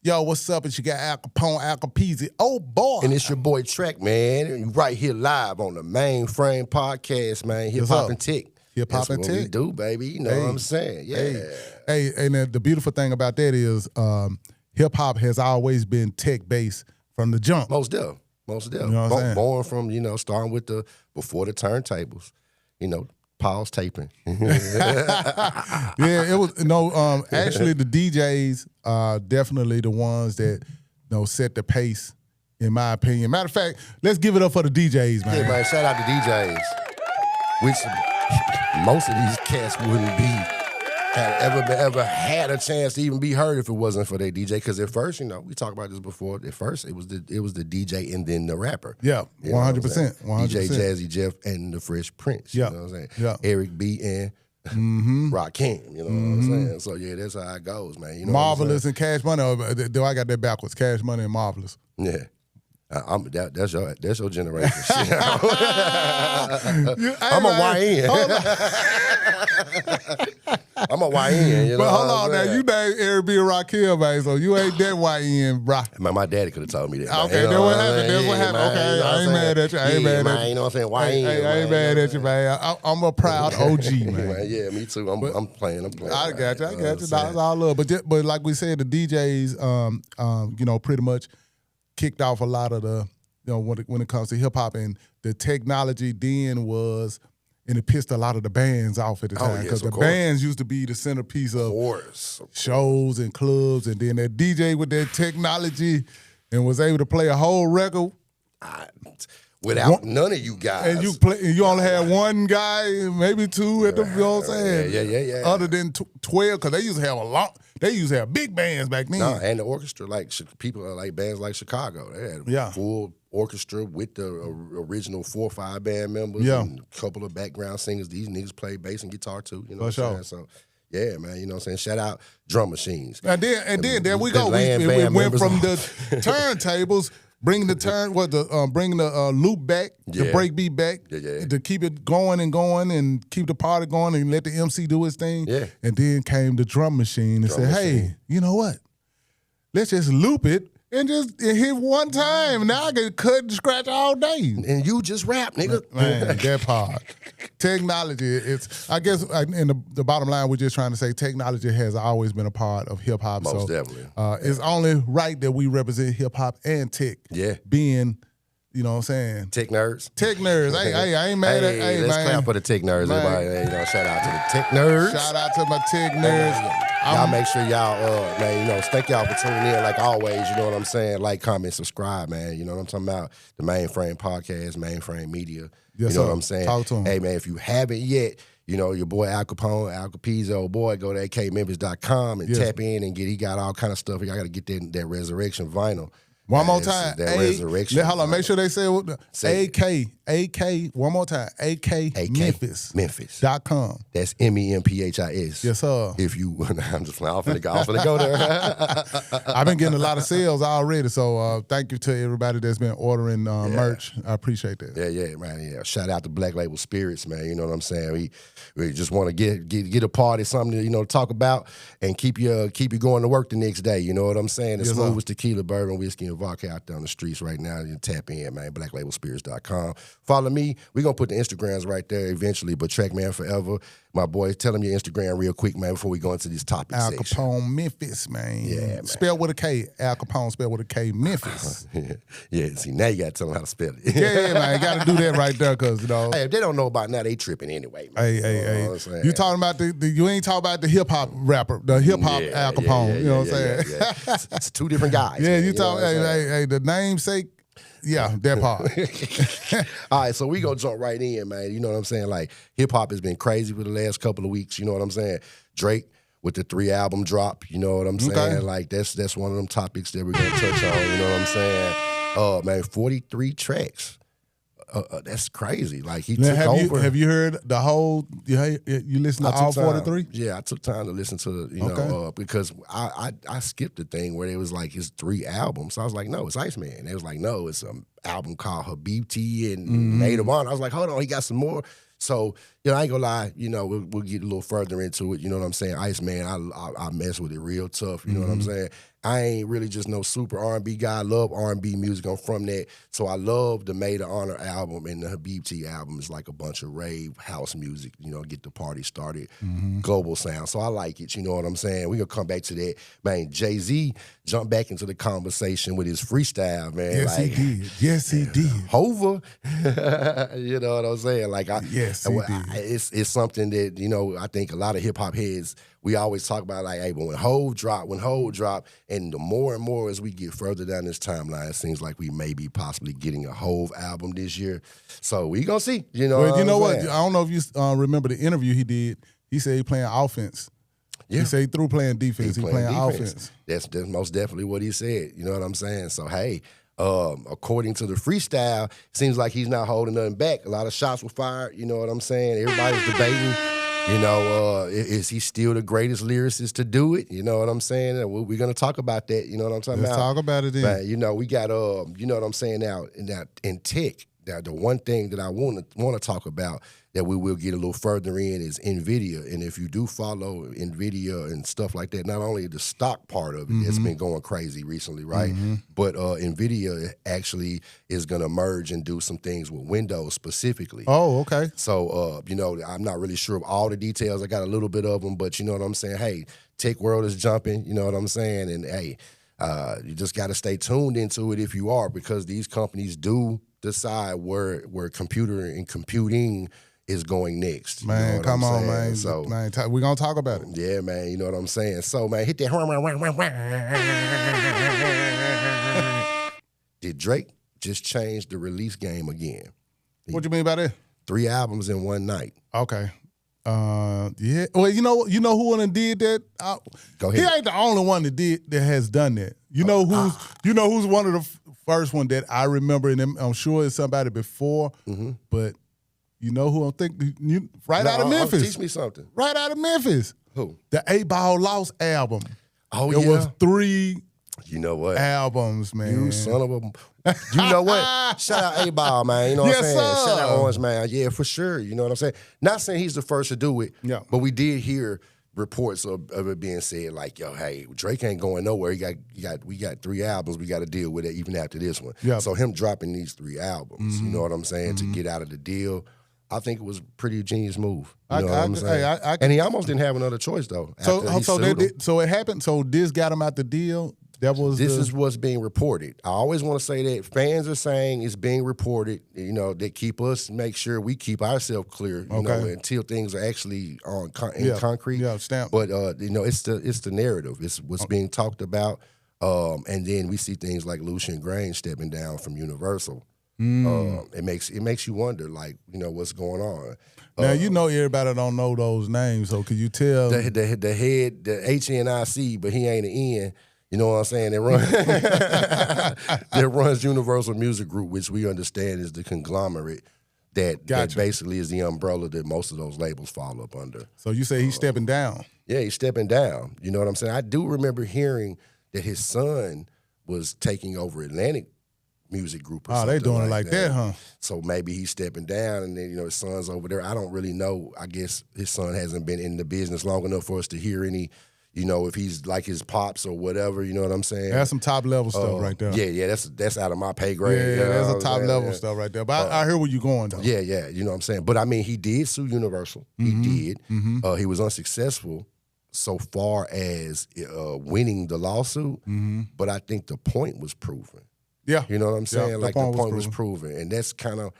Yo, what's up? It's your guy Al Kapone, Al Capizzi. Oh, boy. And it's your boy Trackman, and you right here live on the ManeFrame podcast, man. Hip Hop and Tech. Hip Hop and That's Tech. what we do, baby. You know what I'm saying? Yeah. Hey, and the beautiful thing about that is hip hop has always been tech-based from the jump. Most definitely. You know what I'm saying? Born from, starting with before the turntables, pause taping. Yeah, it was actually the DJs are definitely the ones that set the pace, in my opinion. Matter of fact, let's give it up for the DJs, man. Yeah, man, shout out to DJs. Which most of these cats wouldn't ever had a chance to even be heard if it wasn't for their DJ. Because at first, we talked about this before. At first, it was the DJ and then the rapper. Yeah, 100%. DJ Jazzy Jeff and the Fresh Prince. Yeah, you know what I'm saying? Yeah. Eric B and Rakim. You know what I'm saying? So yeah, that's how it goes, man. You know Marvelous and Cash Money. Do I got that backwards? Cash Money and Marvelous. Yeah. That's your generation. I'm a YN. I'm a YN. But hold on now, you named Eric B and Rakim, man, so you ain't that YN, bro. My daddy could have told me that. Okay, that's what happened. That's what happened. Okay, I ain't mad at you. I ain't mad at you. You know what I'm saying? YN. Hey, I ain't mad at you, man. I'm a proud OG, man. Yeah, me too. I'm playing. I got you. That's all love. But like we said, the DJs, pretty much kicked off a lot of the, when it comes to hip hop, and the technology then was, and it pissed a lot of the bands off at the time, because the bands used to be the centerpiece of shows and clubs, and then that DJ with that technology and was able to play a whole record without none of you guys. And you only had one guy, maybe two at the, you know what I'm saying? Yeah. Other than 12, because they used to have big bands back then. No, and the orchestra, like people like bands like Chicago, they had a full orchestra with the original 4 or 5 band members and a couple of background singers. These niggas play bass and guitar too. You know what I'm saying? So yeah, man, you know what I'm saying? Shout out drum machines. And then there we go. We went from the turntables, bringing the loop back, the break beat back, to keep it going and keep the party going and let the MC do his thing. Yeah. And then came the drum machine and said, hey, you know what? Let's just loop it and just hit one time. Now I can cut and scratch all day. And you just rap, nigga. Man, that part. Technology, I guess, in the bottom line, we're just trying to say technology has always been a part of hip-hop. Most definitely. It's only right that we represent hip-hop and tech. Yeah. Being, you know what I'm saying? Tech nerds. Tech nerds. Hey, I ain't mad at Hey, let's clap for the tech nerds, everybody. Shout out to the tech nerds. Shout out to my tech nerds. Y'all make sure y'all, thank y'all for tuning in like always, you know what I'm saying? Like, comment, subscribe, man. You know what I'm talking about? The ManeFrame podcast, ManeFrame Media. Yes, you know what I'm saying? Talk to him. Hey, man, if you haven't yet, your boy Al Kapone, Al Capizzi, old boy, go to akmemphis.com and tap in and he got all kind of stuff. Y'all got to get that Resurrection vinyl. One more time. That Resurrection. Hold on, make sure they say AK, one more time. akmemphis.com. That's MEMPHIS. Yes, sir. If you, I'm finna go there. I've been getting a lot of sales already, so thank you to everybody that's been ordering merch. I appreciate that. Yeah, man. Yeah, shout out to Black Label Spirits, man. You know what I'm saying? We just want to get a party, something to talk about, and keep you going to work the next day. You know what I'm saying? The smoothest tequila, bourbon, whiskey, and vodka out there on the streets right now. You tap in, man. BlackLabelSpirits.com. Follow me. We're gonna put the Instagrams right there eventually. But Trackman forever. My boy, tell them your Instagram real quick, man, before we go into this topic Al section. Capone Memphis, man. Yeah, man. Spelled with a K. Al Capone spelled with a K. Memphis. Yeah. See, now you gotta tell them how to spell it. yeah, man. You gotta do that right there, cause Hey, if they don't know about it now, they tripping anyway, man. Hey. You talking about you ain't talking about the hip hop rapper, the hip hop Al Capone. You know what I'm saying? Yeah. It's two different guys. Yeah, man, you talking? Hey, the namesake. Yeah, that part. All right, so we gonna jump right in, man. You know what I'm saying? Like, hip hop has been crazy for the last couple of weeks. You know what I'm saying? Drake with the 3-album drop. You know what I'm saying? Okay. Like, that's one of them topics that we're gonna touch on. You know what I'm saying? Man, 43 tracks. That's crazy. Like, he took over. Have you heard the whole? You listened to all 43? Yeah, I took time to listen to because I skipped the thing where it was like his 3 albums. So I was like, no, it's Iceman. They was like, no, it's an album called Habibti and Maid of Honor. I was like, hold on, he got some more. So, I ain't gonna lie, we'll get a little further into it. You know what I'm saying? Iceman, I mess with it real tough. You know what I'm saying? I ain't really just no super R&B guy. I love R&B music. I'm from that. So I love the Made of Honor album and the Habibti album. It's like a bunch of rave house music, you know, get the party started. Global sound. So I like it, you know what I'm saying? We're going to come back to that. Man, Jay-Z jumped back into the conversation with his freestyle, man. Yes, like, he did. Yes, he did. Hova. You know what I'm saying? Like, yes, he did. It's something that, you know, I think a lot of hip-hop heads, we always talk about, like, hey, but when Hov drop, and the more and more as we get further down this timeline, it seems like we may be possibly getting a Hov album this year. So we gonna see, you know. Well, you know what? I don't know if you remember the interview he did. He said he playing offense. Yeah. He said he through playing defense. He playing offense. That's most definitely what he said. You know what I'm saying? So, hey, according to the freestyle, seems like he's not holding nothing back. A lot of shots were fired. You know what I'm saying? Everybody's debating. You know, is he still the greatest lyricist to do it? You know what I'm saying? We're going to talk about that. You know what I'm talking about? Let's talk about it then. But, you know, we got, you know what I'm saying now, in tech, the one thing that I want to talk about that we will get a little further in is NVIDIA. And if you do follow NVIDIA and stuff like that, not only the stock part of it, it's been going crazy recently, right? But NVIDIA actually is going to merge and do some things with Windows specifically. Oh, okay. So, you know, I'm not really sure of all the details. I got a little bit of them, but you know what I'm saying? Hey, tech world is jumping, you know what I'm saying? And, hey, you just got to stay tuned into it if you are, because these companies do decide where computing is going next. Man, you know come on, man. So, man, we're going to talk about it. Yeah, man, you know what I'm saying? So, man, hit that. Did Drake just change the release game again? What you mean by that? 3 albums in one night. Okay. Yeah. Well, you know who one did that? Go ahead. He ain't the only one that has done that. You know who's one of the first one that I remember, and I'm sure it's somebody before, but you know who I'm thinking? Out of Memphis. Teach me something. Right out of Memphis. Who? The 8-Ball Lost album. Oh, it was 3 you know what? albums, man. You son of a... You know what? Shout out 8-Ball, man. You know what I'm saying? Sir. Shout out Orange, man. Yeah, for sure. You know what I'm saying? Not saying he's the first to do it, but we did hear reports of it being said, like, yo, hey, Drake ain't going nowhere. We got 3 albums. We got to deal with it even after this one. Yeah. So him dropping these 3 albums, you know what I'm saying, to get out of the deal, I think it was a pretty genius move. You know what I'm saying? And he almost didn't have another choice, though. So it happened. So this got him out the deal. This is what's being reported. I always want to say that fans are saying it's being reported. You know, they make sure we keep ourselves clear. You know, until things are actually in concrete. Yeah, stamp. But you know, it's the narrative. It's what's being talked about. And then we see things like Lucian Grainge stepping down from Universal. It makes you wonder, like, you know, what's going on. Now, you know, everybody don't know those names, so could you tell the head, the HNIC, but he ain't an N. You know what I'm saying? That runs Universal Music Group, which we understand is the conglomerate that basically is the umbrella that most of those labels fall up under. So you say he's stepping down? Yeah, he's stepping down. You know what I'm saying? I do remember hearing that his son was taking over Atlantic Music Group or something. They doing it like that, huh? So maybe he's stepping down, and then, you know, his son's over there. I don't really know. I guess his son hasn't been in the business long enough for us to hear any, you know, if he's like his pops or whatever, you know what I'm saying? That's some top level stuff right there. Yeah, that's out of my pay grade. Yeah, that's a top level stuff right there. But I hear where you're going, though. Yeah, you know what I'm saying? But I mean, he did sue Universal. He did. He was unsuccessful so far as winning the lawsuit, but I think the point was proven. Yeah. You know what I'm saying? Like the point was proven. And that's kind of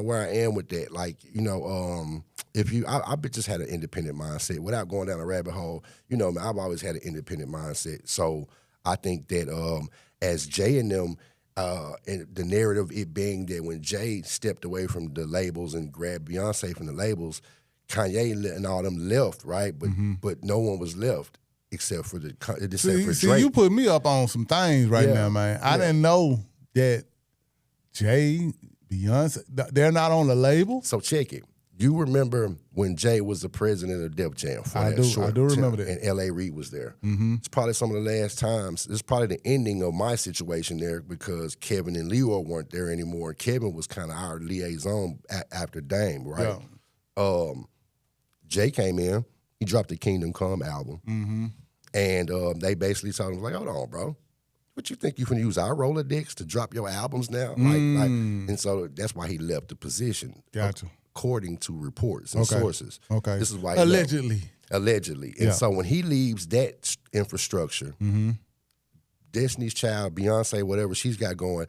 where I am with that. Like, you know, I've just had an independent mindset without going down a rabbit hole. You know, I've always had an independent mindset. So I think that as Jay and them, and the narrative it being that when Jay stepped away from the labels and grabbed Beyonce from the labels, Kanye and all them left, right? But no one was left except for Drake. See, you put me up on some things now, man. I didn't know that Jay, Beyonce, they're not on the label. So check it. You remember when Jay was the president of Def Jam? I do remember that. And L.A. Reid was there. It's probably some of the last times. It's probably the ending of my situation there because Kevin and Leo weren't there anymore. Kevin was kind of our liaison after Dame, right? Yeah. Jay came in. He dropped the Kingdom Come album. And they basically told him, like, hold on, bro. What you think you can use our Rolodex to drop your albums now? And so that's why he left the position. Gotcha. According to reports and sources. Okay. This is why allegedly. Allegedly. And so when he leaves that infrastructure, Destiny's Child, Beyonce, whatever she's got going,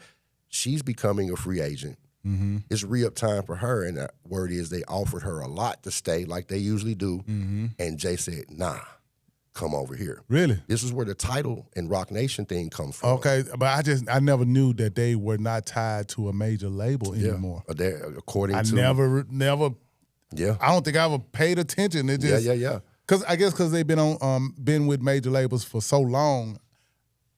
she's becoming a free agent. It's re-up time for her, and the word is they offered her a lot to stay like they usually do. And Jay said, nah, come over here. Really? This is where the Tidal and Rock Nation thing comes from. Okay, but I never knew that they were not tied to a major label anymore. According to never. Yeah. I don't think I ever paid attention. It just because they've been with major labels for so long.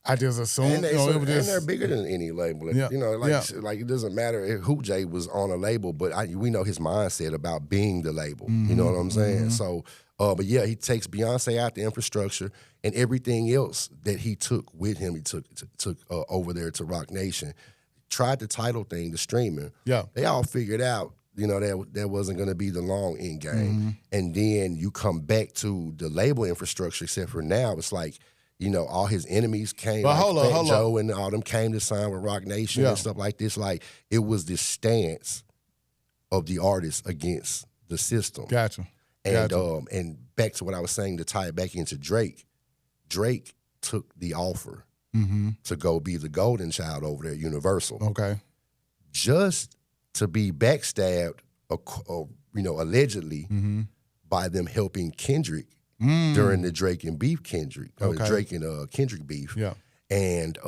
I just assumed, and they're bigger than any label. Like it doesn't matter who Jay was on a label, but we know his mindset about being the label. You know what I'm saying? So, but yeah, he takes Beyonce out the infrastructure and everything else that he took with him. He took over there to Rock Nation. Tried the Tidal thing, the streaming. Yeah, they all figured out. That wasn't going to be the long end game. And then you come back to the label infrastructure. Except for now, it's like. All his enemies came, like Fat Joe and all them came to sign with Rock Nation and stuff like this. Like, it was this stance of the artist against the system. Gotcha. And back to what I was saying, to tie it back into Drake. Drake took the offer to go be the golden child over there at Universal. Okay. Just to be backstabbed, allegedly, by them helping Kendrick during the Drake and Drake and Kendrick beef. Yeah. And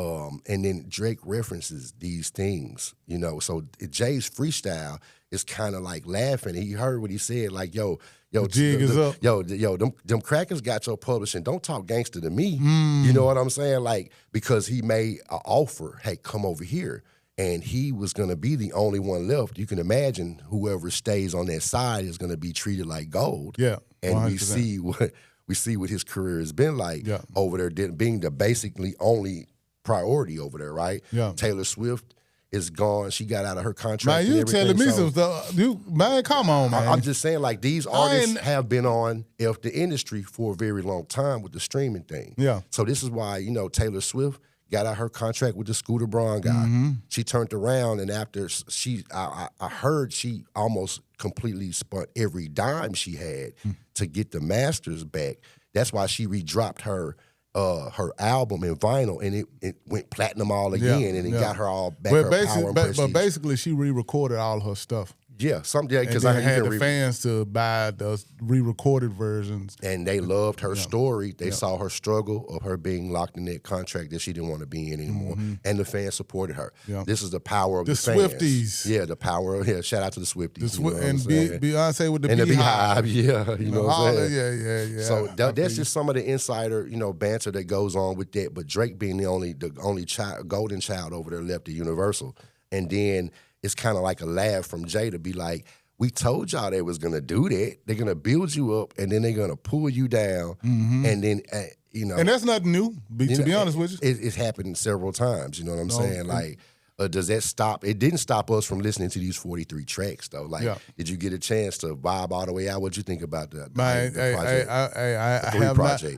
then Drake references these things, So Jay's freestyle is kind of like laughing. He heard what he said, like, yo, the jig is up. Them crackers got your publishing. Don't talk gangster to me. You know what I'm saying? Like, because he made an offer, hey, come over here. And he was going to be the only one left. You can imagine whoever stays on that side is going to be treated like gold. Yeah, 100%. And we see what his career has been like over there, being the basically only priority over there, right? Yeah. Taylor Swift is gone. She got out of her contract. Man, you telling me some stuff. Man, come on, man. I'm just saying, like, these artists have been on the industry for a very long time with the streaming thing. Yeah. So this is why, Taylor Swift got out her contract with the Scooter Braun guy. She turned around, and after I heard she almost completely spent every dime she had to get the masters back. That's why she redropped her album in vinyl, and it went platinum all again, and it got her all back. But basically, she re-recorded all her stuff. Yeah, because I had the fans to buy the re-recorded versions, and they loved her story. They saw her struggle of her being locked in that contract that she didn't want to be in anymore, and the fans supported her. Yeah. This is the power of the fans. Swifties. Yeah, the power of shout out to the Swifties. And Beyonce with the Beehive. Yeah, you know what I'm saying? Yeah. So that's just some of the insider, banter that goes on with that. But Drake being the only golden child over there left at Universal, and then. It's kind of like a laugh from Jay to be like, we told y'all they was going to do that. They're going to build you up, and then they're going to pull you down, and then, And that's not new, to be honest with you. It's happened several times, you know what I'm saying? Like, does that stop? It didn't stop us from listening to these 43 tracks, though. Like, did you get a chance to vibe all the way out? What'd you think about that?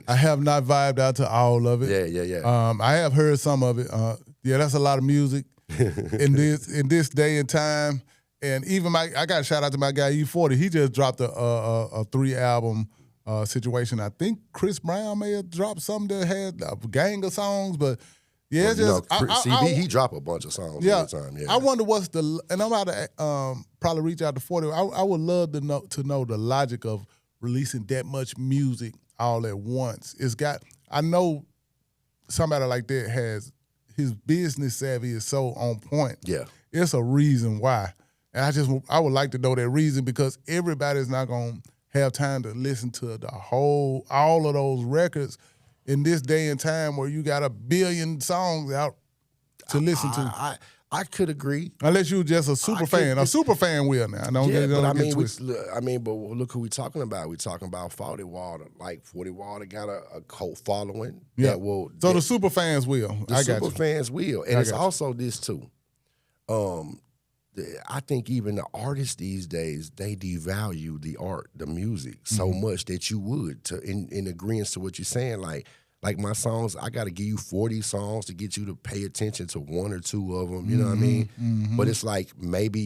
I have not vibed out to all of it. Yeah. I have heard some of it. That's a lot of music. in this day and time, and even I got a shout out to my guy E40. He just dropped a 3-album situation. I think Chris Brown may have dropped something that had a gang of songs, but CB he dropped a bunch of songs all the time. Yeah, I wonder and I'm about to probably reach out to 40. I would love to know the logic of releasing that much music all at once. I know somebody like that has. His business savvy is so on point. Yeah. It's a reason why. And I would like to know that reason, because everybody's not going to have time to listen to all of those records in this day and time where you got 1 billion songs out to listen to. I could agree. Unless you're just a super fan. A super fan will now. But look who we talking about. We're talking about 40 Water. Like, 40 Water got a cult following. Yeah. The super fans will. The super fans will. And it's also this, too. I think even the artists these days, they devalue the art, the music, so much that you would, in agreement to what you're saying. Like, like my songs, I got to give you 40 songs to get you to pay attention to one or two of them. You know what I mean? But it's like maybe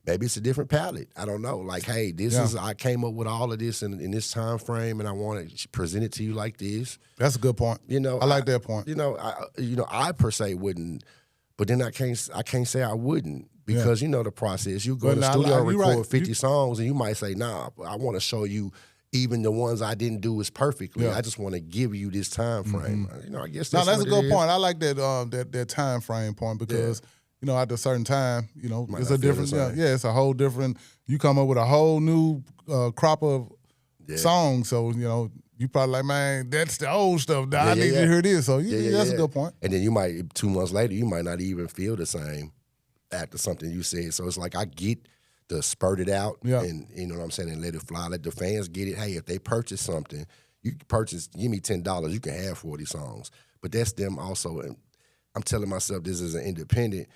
maybe it's a different palette. I don't know. Like, hey, I came up with all of this in this time frame, and I want to present it to you like this. That's a good point. You know, I like that point. You know, I per se wouldn't, but then I can't say I wouldn't because you know the process. You go to the studio and record 50 songs, and you might say, nah, I want to show you. Even the ones I didn't do as perfectly. Yeah. I just want to give you this time frame. You know, I guess that's a good point. I like that time frame point because you know at a certain time, you know, it's a different. It's a whole different. You come up with a whole new crop of songs, so you know you probably like, man, that's the old stuff. I need to hear this. So that's a good point. And then you might 2 months later, you might not even feel the same after something you said. So it's like I get to spurt it out and you know what I'm saying, and let it fly. Let the fans get it. Hey, if they purchase something, you purchase, give me $10, you can have 40 songs. But that's them also. And I'm telling myself this is an independent,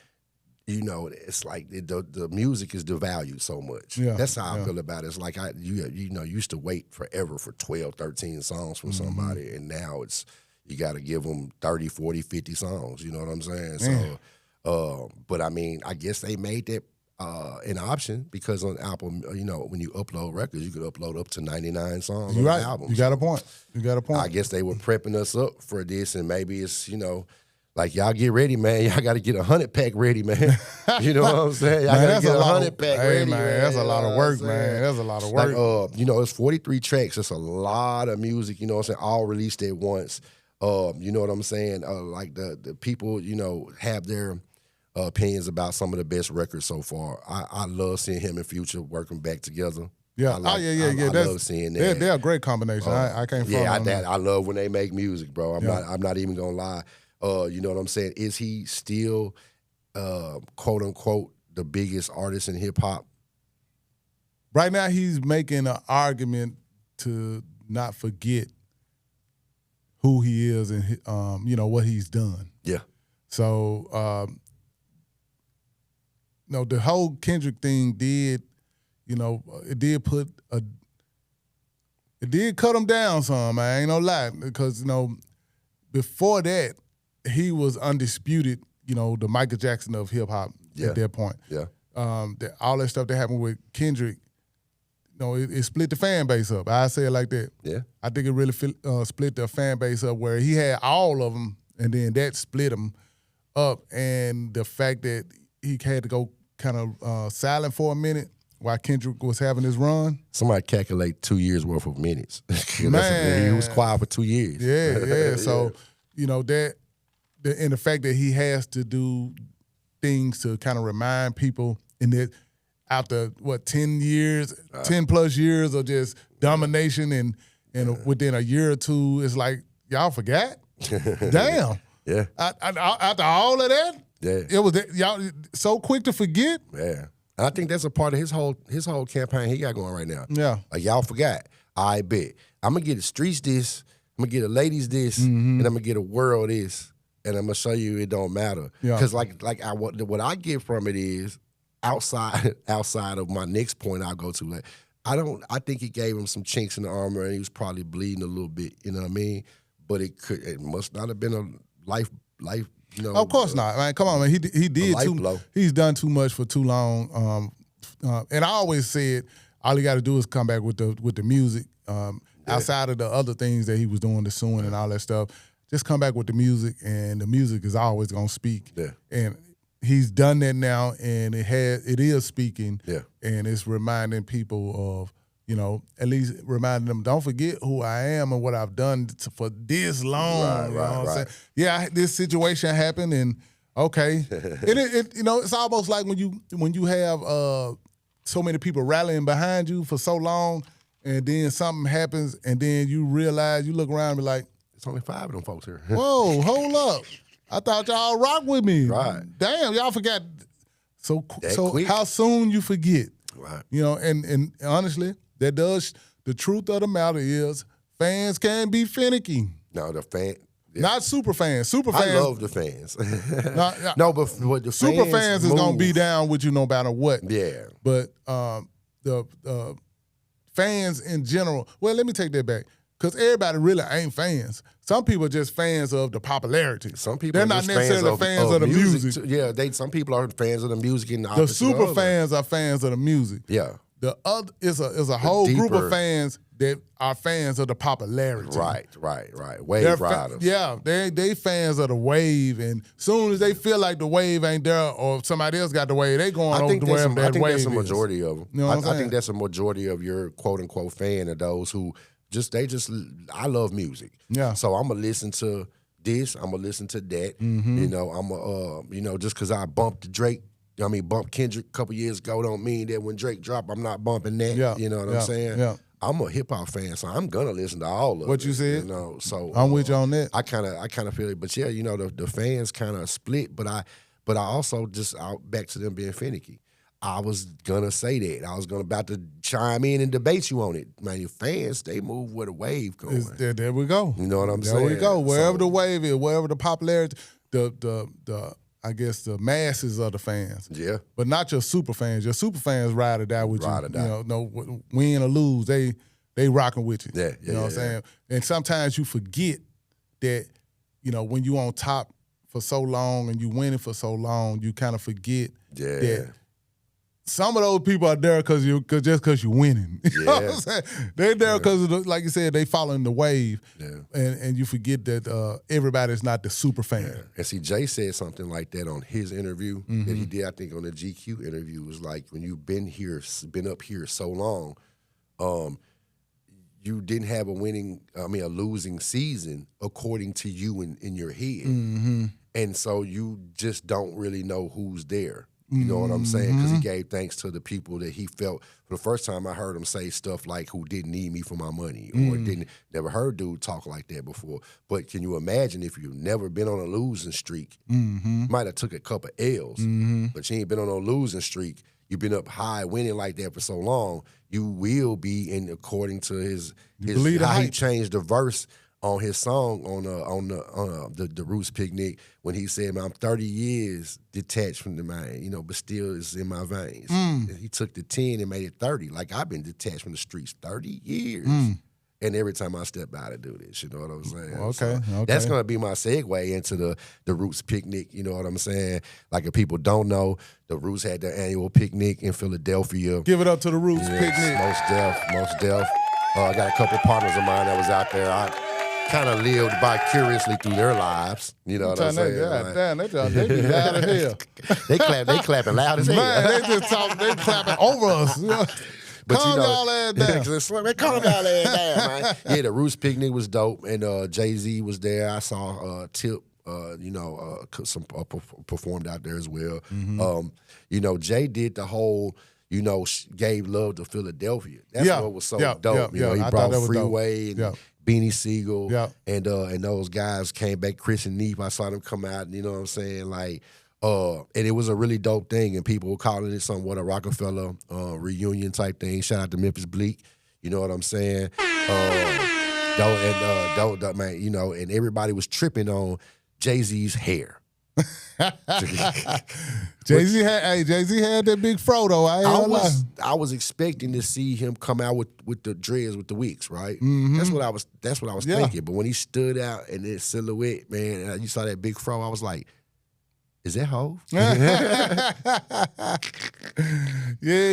you know, it's like the music is devalued so much. Yeah. That's how I feel about it. It's like you used to wait forever for 12, 13 songs from somebody, and now it's you got to give them 30, 40, 50 songs. You know what I'm saying? Man. So, but I mean, I guess they made that an option because on Apple, you know, when you upload records, you could upload up to 99 songs on an album. You got a point. I guess they were prepping us up for this, and maybe it's, you know, like, y'all get ready, man. Y'all got to get a 100-pack ready, man. You know what I'm saying? Y'all got to get a 100-pack ready, man. That's a lot of work, man. That's a lot of work. Like, you know, it's 43 tracks. It's a lot of music, you know what I'm saying, all released at once. You know what I'm saying? Like, the people, you know, have their opinions about some of the best records so far. I love seeing him and Future working back together. Yeah, I love seeing that. They're a great combination. I can't. I love when they make music, bro. I'm not even gonna lie. You know what I'm saying? Is he still, quote unquote, the biggest artist in hip hop? Right now, he's making an argument to not forget who he is and you know what he's done. Yeah. So. No, the whole Kendrick thing did, you know, it did cut him down some, I ain't gonna lie. Because, you know, before that, he was undisputed, you know, the Michael Jackson of hip hop at that point. Yeah. All that stuff that happened with Kendrick, you know, it split the fan base up. I say it like that. Yeah. I think it really split the fan base up where he had all of them, and then that split them up. And the fact that he had to go kind of silent for a minute while Kendrick was having his run. Somebody calculate 2 years worth of minutes. Man, he was quiet for 2 years. Yeah. So you know and the fact that he has to do things to kind of remind people, in that after 10 plus years of just domination, and within a year or two, it's like y'all forgot. Damn. Yeah. After all of that. Yeah, it was y'all so quick to forget. Yeah, and I think that's a part of his whole campaign he got going right now. Yeah, like y'all forgot. I bet I'm gonna get the streets this, I'm gonna get the ladies this, and I'm gonna get a world this, and I'm gonna show you it don't matter. Yeah, because what I get from it is outside of my next point I'll go to. Like I think he gave him some chinks in the armor, and he was probably bleeding a little bit. You know what I mean? But it must not have been a life. You know, of course not, man. Come on, man. He did he's done too much for too long. And I always said all he got to do is come back with the music. Outside of the other things that he was doing, the suing and all that stuff, just come back with the music, and the music is always gonna speak. Yeah. And he's done that now, and it is speaking. Yeah. And it's reminding people of, you know, at least reminding them, don't forget who I am and what I've done for this long. Right. Yeah, this situation happened, and okay. it you know, it's almost like when you have so many people rallying behind you for so long, and then something happens, and then you realize, you look around and be like, it's only 5 of them folks here. Whoa, hold up. I thought y'all rock with me. Right. Damn, y'all forgot. So quick. How soon you forget. Right. You know, and honestly, the truth of the matter is, fans can be finicky. No, the fan. Yeah. Not super fans. Super fans. I love the fans. No, but what the super fans is gonna be down with you no matter what. Yeah. But the fans in general. Well, let me take that back, because everybody really ain't fans. Some people are just fans of the popularity. Some people they're not necessarily fans of the music. Yeah, some people are fans of the music. And the super fans are fans of the music. Yeah. The other is a whole group of fans that are fans of the popularity. Right. Wave riders. They fans of the wave, and soon as they feel like the wave ain't there or somebody else got the wave, they going over to wherever that wave is. I think that's a majority of them. You know what I'm saying? I think that's a majority of your quote-unquote fan of those who I love music. Yeah. So I'm going to listen to this, I'm going to listen to that. You know, I'm going to, just because I bumped Drake, bumped Kendrick a couple years ago don't mean that when Drake drop, I'm not bumping that. Yeah. You know what I'm saying? Yeah. I'm a hip hop fan, so I'm gonna listen to all of it. What you said? So I'm with you on that. I kind of feel it, but yeah, the fans kind of split. But I also just back to them being finicky. I was gonna say that I was about to chime in and debate you on it. Man, your fans, they move where the wave goes. There we go. You know what I'm saying? There we go. Wherever the wave is, wherever the popularity, I guess the masses of the fans. Yeah. But not your super fans. Your super fans ride or die with you. Ride or die. You know, win or lose, they rocking with you. Yeah. You know what I'm saying? And sometimes you forget that, when you on top for so long and you winning for so long, you kind of forget that some of those people are there just because you're winning. You know what I'm saying? They're there because, like you said, they following the wave. Yeah. And you forget that everybody's not the super fan. Yeah. And see, Jay said something like that on his interview that he did, I think, on the GQ interview. It was like, when you've been up here so long, you didn't have a losing season according to you in your head. And so you just don't really know who's there. You know what I'm saying? Because he gave thanks to the people that he felt. For the first time I heard him say stuff like, who didn't need me for my money, or never heard dude talk like that before. But can you imagine if you've never been on a losing streak, might have took a couple L's, but you ain't been on a losing streak, you've been up high winning like that for so long, you will be, in according to his how he changed the verse on his song on the Roots Picnic, when he said, "Man, I'm 30 years detached from the mind, but still it's in my veins." And he took the 10 and made it 30. Like, I've been detached from the streets 30 years. And every time I step out, I do this. You know what I'm saying? Okay. That's going to be my segue into the Roots Picnic. You know what I'm saying? Like, if people don't know, the Roots had their annual picnic in Philadelphia. Give it up to the Roots Picnic. Most deaf. I got a couple partners of mine that was out there. I kind of lived vicariously through their lives. You know what I'm saying? Damn, they be loud as hell. They clapping loud as hell. Man, they clapping over us. But calm y'all ass down. Calm y'all ass down, man. Yeah, the Roots Picnic was dope, and Jay-Z was there. I saw Tip, performed out there as well. Jay did the whole, gave love to Philadelphia. That's what was so dope. He brought Freeway and Beanie Siegel, and those guys came back. Chris and Neef, I saw them come out, and you know what I'm saying, like, and it was a really dope thing, and people were calling it somewhat a Rockefeller reunion type thing. Shout out to Memphis Bleak, you know what I'm saying? And everybody was tripping on Jay-Z's hair. Jay-Z had that big Frodo. I was expecting to see him come out with the dreads with the wigs, right? That's what I was thinking. But when he stood out in that silhouette, man, you saw that big fro, I was like, is that Hov? Yeah,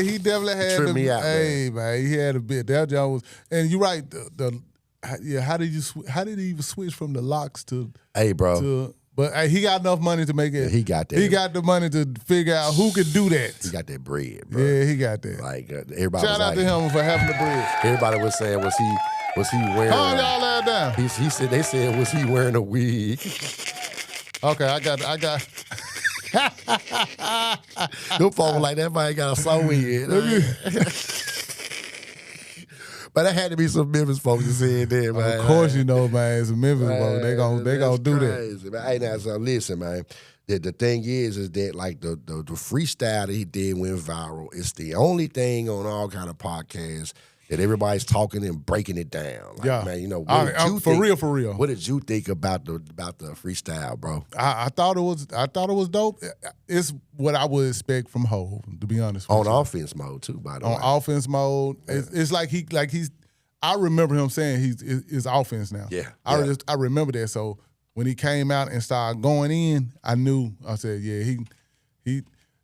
he definitely had Trim me out, man, he had a bit. That job was, and you're right. How did he even switch from the locks to? Hey, bro. But he got enough money to make it. He got that. He got the money to figure out who could do that. He got that bread, bro. Yeah, he got that. Like, everybody. Shout out to him for having the bread. Everybody was saying, was he wearing? Calm y'all that down. They said, was he wearing a wig? Okay, I got. Them folks like that man got a sew in. But there had to be some Memphis folks that said that, man. Of course, man. It's a Memphis folks. They gonna do that. Man. Hey, now, so listen, man. The thing is that, like, the freestyle that he did went viral. It's the only thing on all kind of podcasts that everybody's talking and breaking it down. Like, man, for real. What did you think about the freestyle, bro? I thought it was dope. It's what I would expect from Hov, to be honest with you. On offense mode too, by the way. On offense mode, it's like he's. I remember him saying his offense now. Yeah. I remember that. So when he came out and started going in, I knew. I said, yeah, he.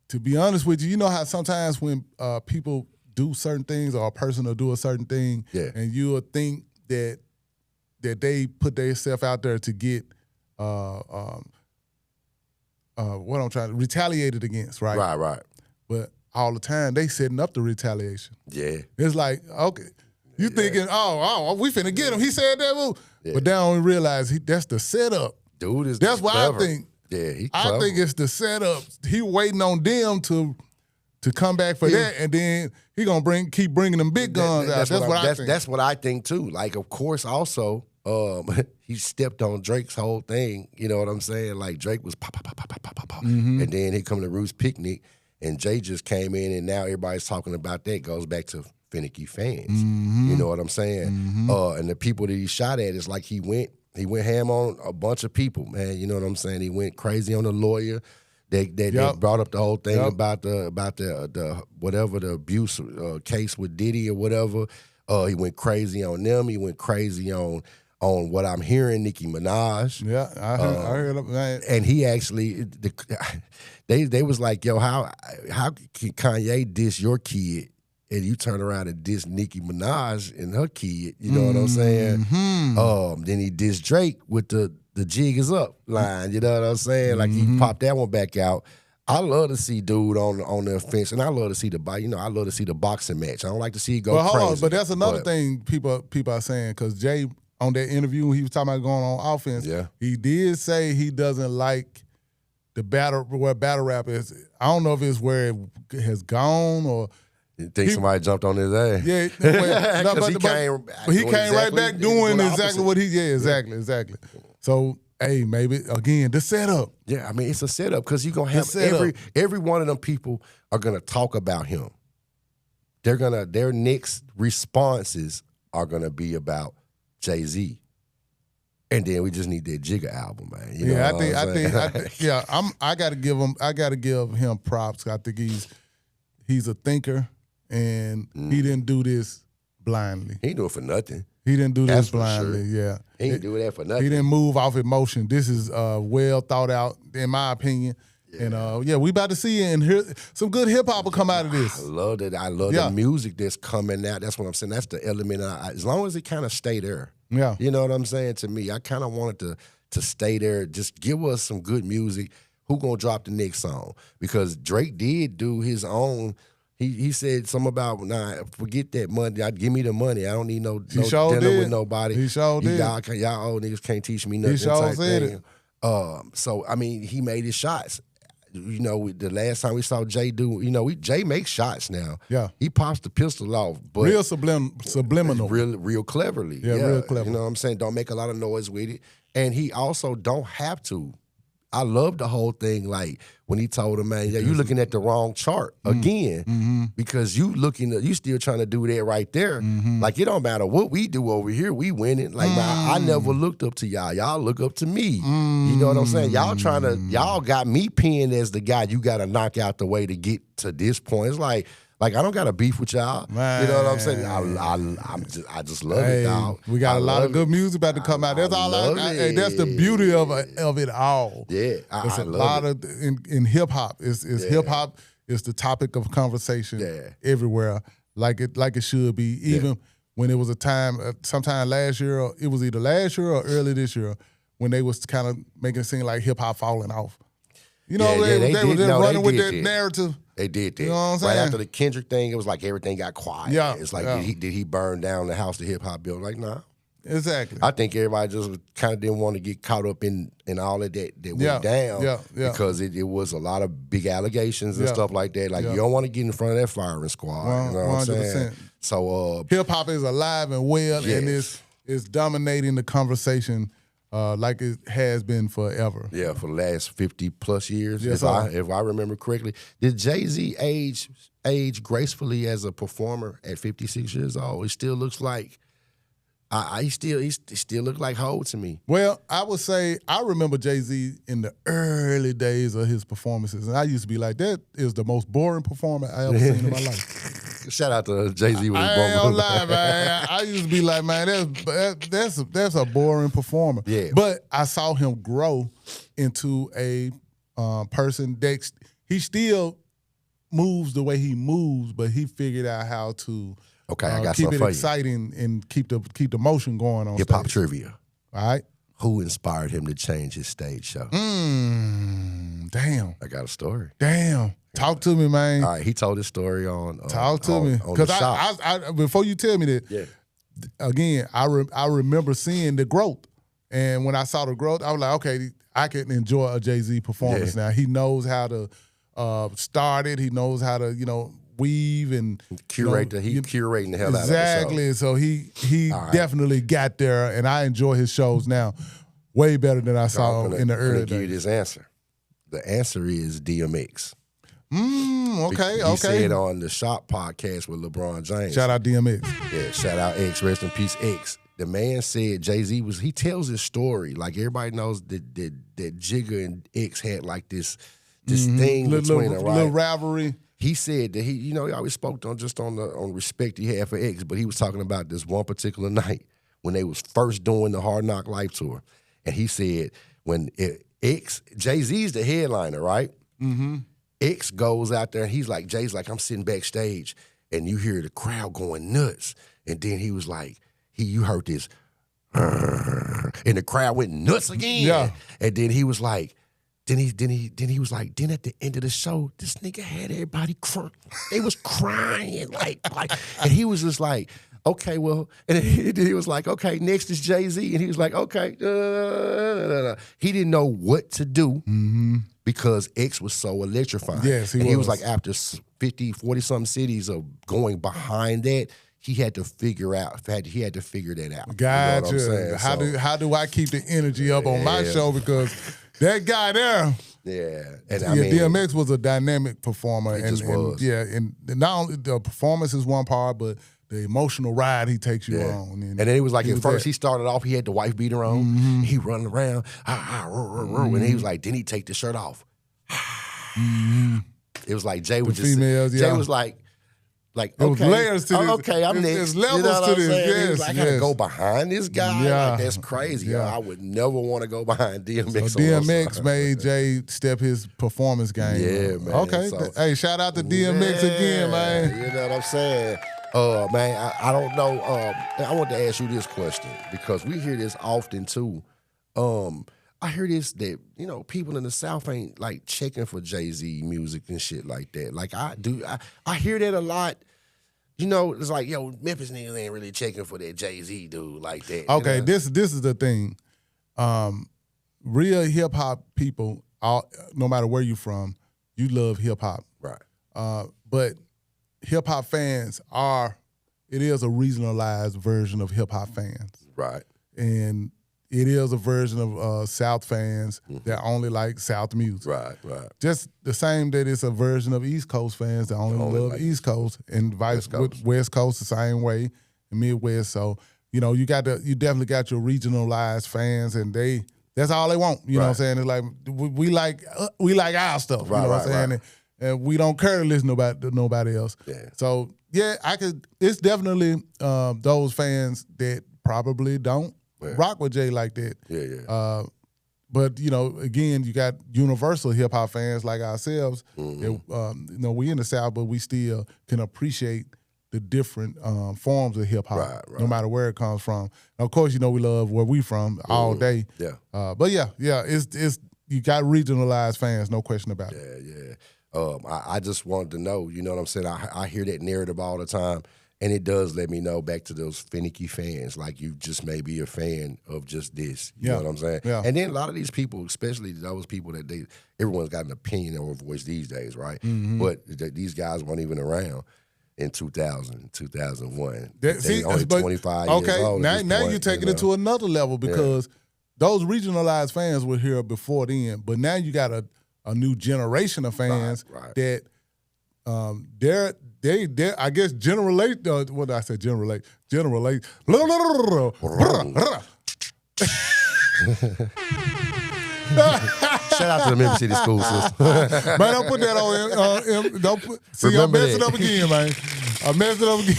To be honest with you, you know how sometimes when people do certain things or a person will do a certain thing, and you'll think that they put themselves out there to get what I'm trying to retaliated against, right? Right. But all the time they setting up the retaliation. Yeah. It's like, okay, you thinking, oh, we finna get him. He said that, but they don't realize that's the setup. Dude that's what clever. I think. Yeah, he clever. I think it's the setup. He waiting on them to come back for that, and then he gonna keep bringing them big guns out. That's what I think. That's what I think too. Like, of course, also he stepped on Drake's whole thing. You know what I'm saying? Like Drake was pop, and then he come to Roots Picnic, and Jay just came in, and now everybody's talking about that. Goes back to finicky fans. You know what I'm saying? And the people that he shot at, it's like he went ham on a bunch of people, man. You know what I'm saying? He went crazy on the lawyer. They brought up the whole thing about the whatever the abuse case with Diddy or whatever. He went crazy on them. He went crazy on what I'm hearing, Nicki Minaj. Yeah, I heard that. And he actually, they was like, yo, how can Kanye diss your kid? And you turn around and diss Nicki Minaj and her kid, you know what I'm saying? Then he dissed Drake with the jig is up line, you know what I'm saying? Like he popped that one back out. I love to see dude on the offense, and I love to see I love to see the boxing match. I don't like to see it go crazy. Hold on, but that's another thing people are saying, because Jay, on that interview, he was talking about going on offense. Yeah. He did say he doesn't like where battle rap is. I don't know if it's where it has gone or. You think somebody jumped on his ass? Yeah, but he came right back doing exactly what he. Yeah, exactly. So, hey, maybe again the setup. Yeah, I mean it's a setup because you're gonna have every one of them people are gonna talk about him. Their next responses are gonna be about Jay-Z. And then we just need that Jigga album, man. You know I think I gotta give him props. I think he's a thinker. And he didn't do this blindly. He didn't do it for nothing. He didn't do this blindly, yeah. He didn't do that for nothing. He didn't move off emotion. This is well thought out, in my opinion. Yeah. And we about to see it and hear some good hip hop will come out of this. I love that. I love the music that's coming out. That's what I'm saying. That's the element. As long as it kind of stay there. Yeah. You know what I'm saying? To me, I kind of wanted to stay there. Just give us some good music. Who gonna drop the next song? Because Drake did do his own. He said something about, forget that money. Give me the money. I don't need no dinner with nobody. He sure did. Y'all old niggas can't teach me nothing. He sure said it. So, I mean, he made his shots. You know, the last time we saw Jay do, Jay makes shots now. Yeah. He pops the pistol off. But real subliminal. Real cleverly. Yeah, real clever. You know what I'm saying? Don't make a lot of noise with it. And he also don't have to. I love the whole thing, like when he told him, man, you looking at the wrong chart again because you still trying to do that right there. Like it don't matter what we do over here, we winning. Like I never looked up to y'all. Y'all look up to me. You know what I'm saying? Y'all got me pinned as the guy you got to knock out the way to get to this point. It's like I don't got a beef with y'all. Man. You know what I'm saying? I just love it, dog. We got a lot of good music about to come out. That's that's the beauty of it all. Yeah, it's a lot of in hip hop. It's hip hop is the topic of conversation everywhere, like it should be. Even when it was a time, sometime last year, or it was either last year or early this year, when they was kind of making it seem like hip hop falling off. You know, they were running with that narrative. They did that. You know what I'm saying? Right after the Kendrick thing, it was like everything got quiet. Yeah. It's like, did he burn down the house the hip hop built? Like, nah. Exactly. I think everybody just kind of didn't want to get caught up in all of that went down. Because it was a lot of big allegations and stuff like that. Like, you don't want to get in front of that firing squad. You know what I'm saying? So hip hop is alive and well, and it's dominating the conversation. Like it has been forever. Yeah, for the last 50 plus years. Yes, if I remember correctly. Did Jay-Z age gracefully as a performer at 56 years old? He still looks like he still look like Ho to me. Well, I would say I remember Jay-Z in the early days of his performances, and I used to be like, that is the most boring performer I ever seen in my life. Shout out to Jay-Z with his I ain't gonna lie, man. I used to be like, man, that's a boring performer. Yeah. But I saw him grow into a person that he still moves the way he moves, but he figured out how to I got keep something it for exciting and keep the motion going on Hip-hop stage. trivia. All right. Who inspired him to change his stage show? Damn. I got a story. Damn. Talk to me, man. All right, he told his story on Talk to me. Because I before you tell me that, again, I remember seeing the growth. And when I saw the growth, I was like, okay, I can enjoy a Jay-Z performance now. He knows how to start it. He knows how to, weave and curate curating the hell out of it. Exactly. So he definitely got there, and I enjoy his shows now way better than I saw in the early days. Give you this answer. The answer is DMX. Okay. He said on the Shop podcast with LeBron James. Shout out DMX. Yeah, shout out X. Rest in peace, X. The man said Jay-Z he tells his story. Like everybody knows that Jigga and X had like this thing between them, right? Little rivalry. He said that he always spoke on the respect he had for X, but he was talking about this one particular night when they was first doing the Hard Knock Life tour. And he said when Jay-Z's the headliner, right? Mm-hmm. X goes out there and he's like, Jay's like, I'm sitting backstage and you hear the crowd going nuts. And then he was like, you heard this, and the crowd went nuts again. Yeah. And then he was like, Then he was like, then at the end of the show, this nigga had everybody crying. They was crying like, and he was just like, okay, well, and he was like, okay, next is Jay-Z, and he was like, okay, he didn't know what to do because X was so electrifying. Yes, he was like, after 50, 40 something cities of going behind that, he had to figure that out. Gotcha. You know what I'm saying? How do I keep the energy up on my show? Because that guy there, and DMX was a dynamic performer, He just was. And not only the performance is one part, but the emotional ride he takes you on. And then it was like at first he started off, he had the wife beater on, he running around, and he was like, then he take the shirt off. It was like Jay was Jay was like, okay, was layers to this. Okay, I'm next. There's levels to this. Yes, I gotta go behind this guy. Yeah. Like, that's crazy. Yeah. I would never want to go behind DMX. So DMX made Jay step his performance game. Yeah, man. Okay. Hey, shout out to DMX again, man. You know what I'm saying? Man, I don't know. I want to ask you this question because we hear this often too. I hear this that, people in the South ain't like checking for Jay-Z music and shit like that. Like I do. I hear that a lot. It's like, Memphis niggas ain't really checking for that Jay-Z dude like that. Okay, this is the thing. Real hip-hop people, no matter where you from, you love hip-hop. Right. But hip-hop fans it is a regionalized version of hip-hop fans. Right. And it is a version of South fans that only like South music. Right. Just the same that it's a version of East Coast fans that only love like East Coast, and vice West Coast the same way, and Midwest. So you definitely got your regionalized fans, and that's all they want. You know what I'm saying? It's like we like our stuff. Right, you know what I'm saying? right. And we don't care to listen to nobody else. Yeah. So it's definitely those fans that probably don't rock with Jay like that. Yeah. But again, you got universal hip hop fans like ourselves. That, we in the South, but we still can appreciate the different forms of hip hop, right. no matter where it comes from. And of course, we love where we from all day. Yeah. But it's you got regionalized fans, no question about it. Yeah. I just wanted to know, you know what I'm saying? I hear that narrative all the time. And it does let me know back to those finicky fans, like you just may be a fan of just this. You know what I'm saying? Yeah. And then a lot of these people, especially those people that everyone's got an opinion or a voice these days, right? Mm-hmm. But these guys weren't even around in 2000, 2001. They're only 25 years old. Okay, now you're taking it to another level because those regionalized fans were here before then, but now you got a new generation of fans that they I guess generate. What did I say? Generate. Shout out to the Memphis City school system. Man, don't put that on. Don't put. See, I'm messing up again, man. I messed it up again.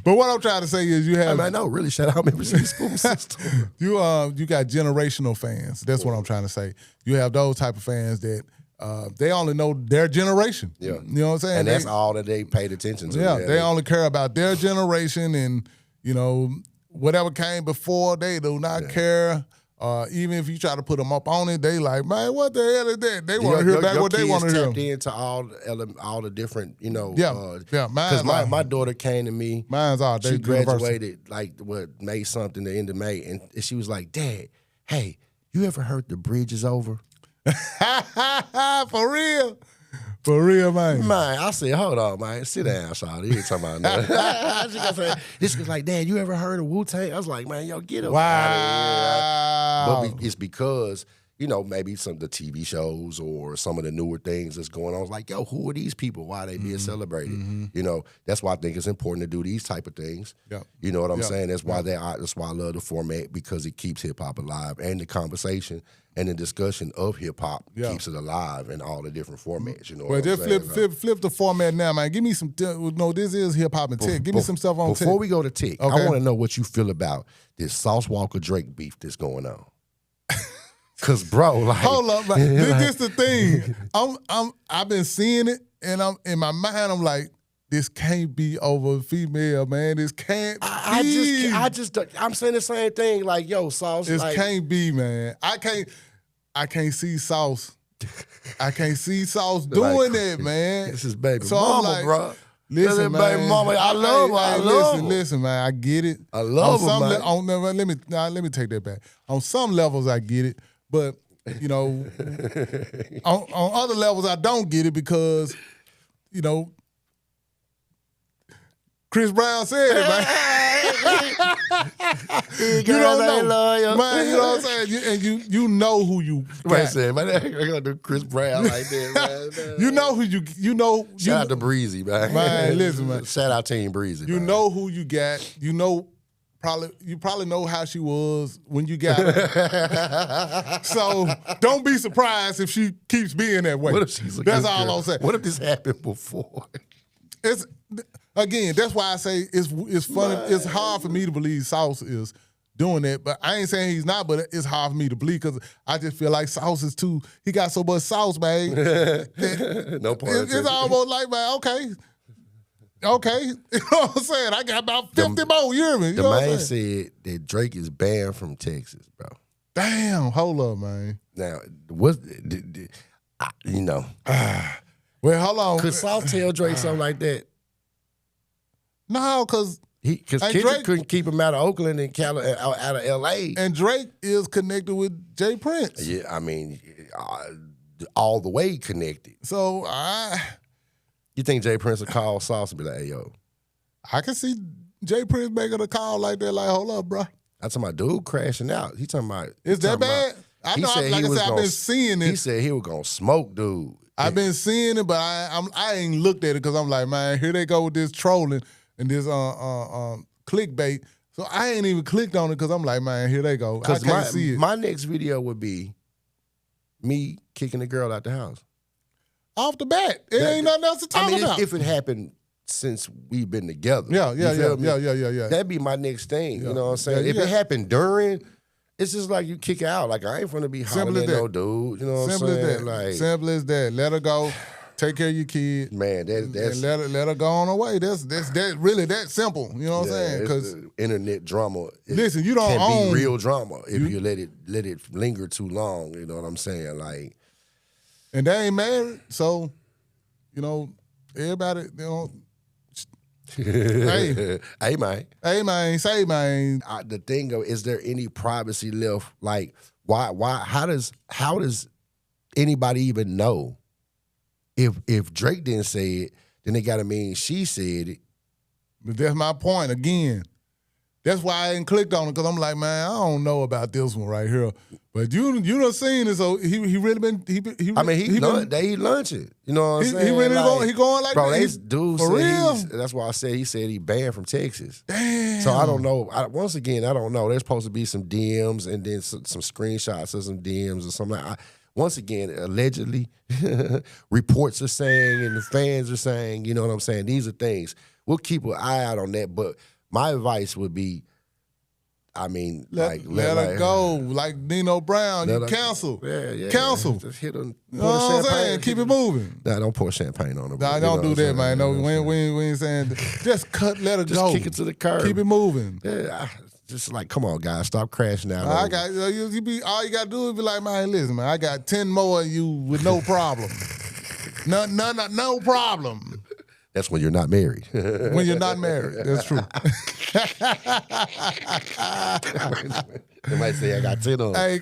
But what I'm trying to say is you have. I know, really, shout out Memphis School System. You got generational fans. That's what I'm trying to say. You have those type of fans that they only know their generation. Yeah. You know what I'm saying? And that's all that they paid attention to. Yeah, they only care about their generation and, whatever came before, they do not care. Even if you try to put them up on it, they like, man, what the hell is that? They want to hear back what they want to hear. Tapped into all the different, Yeah. Because my daughter came to me. Mine's all day. She graduated May something, the end of May, and she was like, Dad, hey, you ever heard The Bridge Is Over? For real? For real, man. Man, I said, hold on, man. Sit down, Shawty. You ain't talking about nothing. This was like, Dad, you ever heard of Wu-Tang? I was like, man, yo, get up out of here. But it's because, maybe some of the TV shows or some of the newer things that's going on. It's like, yo, who are these people? Why are they being celebrated? Mm-hmm. That's why I think it's important to do these type of things. Yeah. You know what I'm saying? That's why that's why I love the format, because it keeps hip-hop alive, and the conversation and the discussion of hip-hop keeps it alive in all the different formats. Well, just flip the format now, man. Give me some, this is hip-hop and tech. Give me some stuff on tech. Before we go to tech, I want to know what you feel about this Sauce Walker Drake beef that's going on. Cause bro, like, hold up, man. This is the thing. I've been seeing it, and I'm in my mind. I'm like, this can't be over a female, man. This can't be. I'm saying the same thing. Like, yo, Sauce. This can't be, man. I can't see Sauce. I can't see Sauce doing that, man. This is baby mama, bro. Listen, man. Baby mama, I love her. I love her. Listen, man. I get it. I love her, man. Let me take that back. On some levels, I get it. But, on other levels, I don't get it because, Chris Brown said it, man. You don't know, man. You know what I'm saying? And you know who you got. Wait a second, man. I got to do Chris Brown like that, man. You know who you know. Shout out to Breezy, man. Man, listen, man. Shout out Team Breezy. You know who you got. You probably know how she was when you got her. So don't be surprised if she keeps being that way. What if she's a That's good all girl? I'm saying. What if this happened before? Again, that's why I say it's funny. Man. It's hard for me to believe Sauce is doing that, but I ain't saying he's not, but it's hard for me to believe because I just feel like Sauce is too, he got so much sauce, man. No point. It's almost like, man, okay. You know what I'm saying? I got about 50 more, you hear me? The man said that Drake is banned from Texas, bro. Damn, hold up, man. Now, well, hold on. Could Sauce tell Drake something like that? No, because Kendrick couldn't keep him out of Oakland and out of L.A. And Drake is connected with Jay Prince. Yeah, I mean, all the way connected. So, you think Jay Prince would call Sauce and be like, hey, yo. I can see Jay Prince making a call like that, like, hold up, bro. I'm talking about dude crashing out. He talking about. Is that bad? I know, I've been seeing it. He said he was going to smoke dude. I've been seeing it, but I ain't looked at it because I'm like, man, here they go with this trolling and this clickbait. So I ain't even clicked on it because I'm like, man, here they go. I can't see it. My next video would be me kicking the girl out the house. Off the bat. It ain't nothing else to talk about. If it happened since we've been together. Yeah. That'd be my next thing. You know what I'm saying? If it happened during, it's just like you kick her out. Like, I ain't finna be hollering at no dude. You know what I'm saying? Simple as that. Let her go. Take care of your kid. Man, that's let her go on her way. That's really that simple. You know what I'm saying? Because internet drama. Listen, you don't can be real drama if you let it linger too long. You know what I'm saying? Like, and they ain't married, so everybody, hey man, say man. The thing of, is there any privacy left? Like, why? How does anybody even know? If Drake didn't say it, then they gotta mean she said it. But that's my point again. That's why I ain't clicked on it, because I'm like, man, I don't know about this one right here. But you done seen it, so he really been they lunching. You know what I'm saying? He really going like bro, this. Dude for real? That's why he said he banned from Texas. Damn. So I don't know. Once again, I don't know. There's supposed to be some DMs and then some screenshots of some DMs or something. once again, allegedly, reports are saying and the fans are saying, you know what I'm saying? These are things. We'll keep an eye out on that. But my advice would be, I mean, let her go. Like Nino Brown, you cancel. Yeah. Cancel. Just hit her, you know what I'm saying? Keep it moving. Nah, don't pour champagne on her. Nah, don't do that, man. No, we ain't saying, just let her go. Just kick it to the curb. Keep it moving. Yeah, just like, come on, guys, stop crashing out. I got all you got to do is be like, man, listen, man, I got 10 more of you with no problem. No problem. That's when you're not married. When you're not married. That's true. They might say I got 10 on. Hey,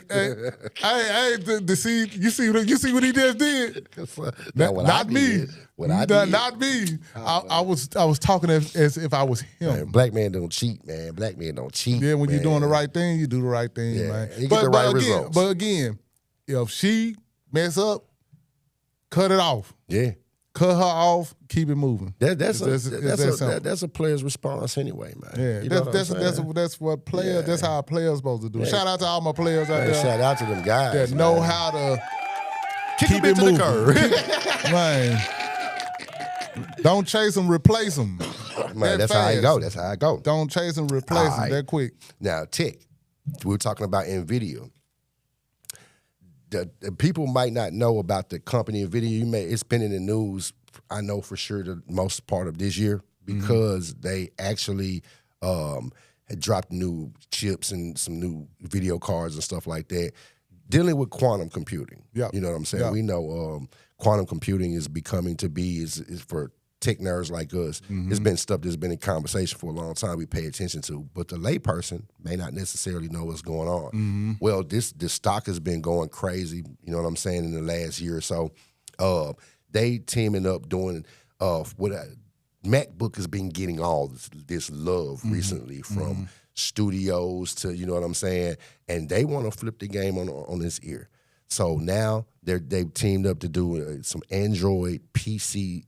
you see what he just did? Not me. Not me. I was talking as if I was him. Man, black man don't cheat, man. Black men don't cheat. Yeah, when you're doing the right thing, you do the right thing, man. You get the right results. But again, if she mess up, cut it off. Yeah. Cut her off, keep it moving. That's a player's response anyway, man. Yeah, that's what players. Yeah. That's how a player's supposed to do. Yeah. Shout out to all my players out there. Shout out to them guys that know how to keep it moving. Man, don't chase them, replace them. Man, that's how I go. That's how I go. Don't chase them, replace them that quick. Now, Tech, we were talking about NVIDIA. The people might not know about the company NVIDIA. It's been in the news, I know for sure, the most part of this year because they actually had dropped new chips and some new video cards and stuff like that, dealing with quantum computing. Yep. You know what I'm saying? Yep. We know quantum computing is becoming to be is for tech nerds like us. It's been stuff that's been in conversation for a long time we pay attention to, but the layperson may not necessarily know what's going on. Well, this stock has been going crazy, you know what I'm saying, in the last year or so. They teaming up doing MacBook has been getting all this love recently from studios to, you know what I'm saying, and they want to flip the game on this ear. So now they've teamed up to do some Android PC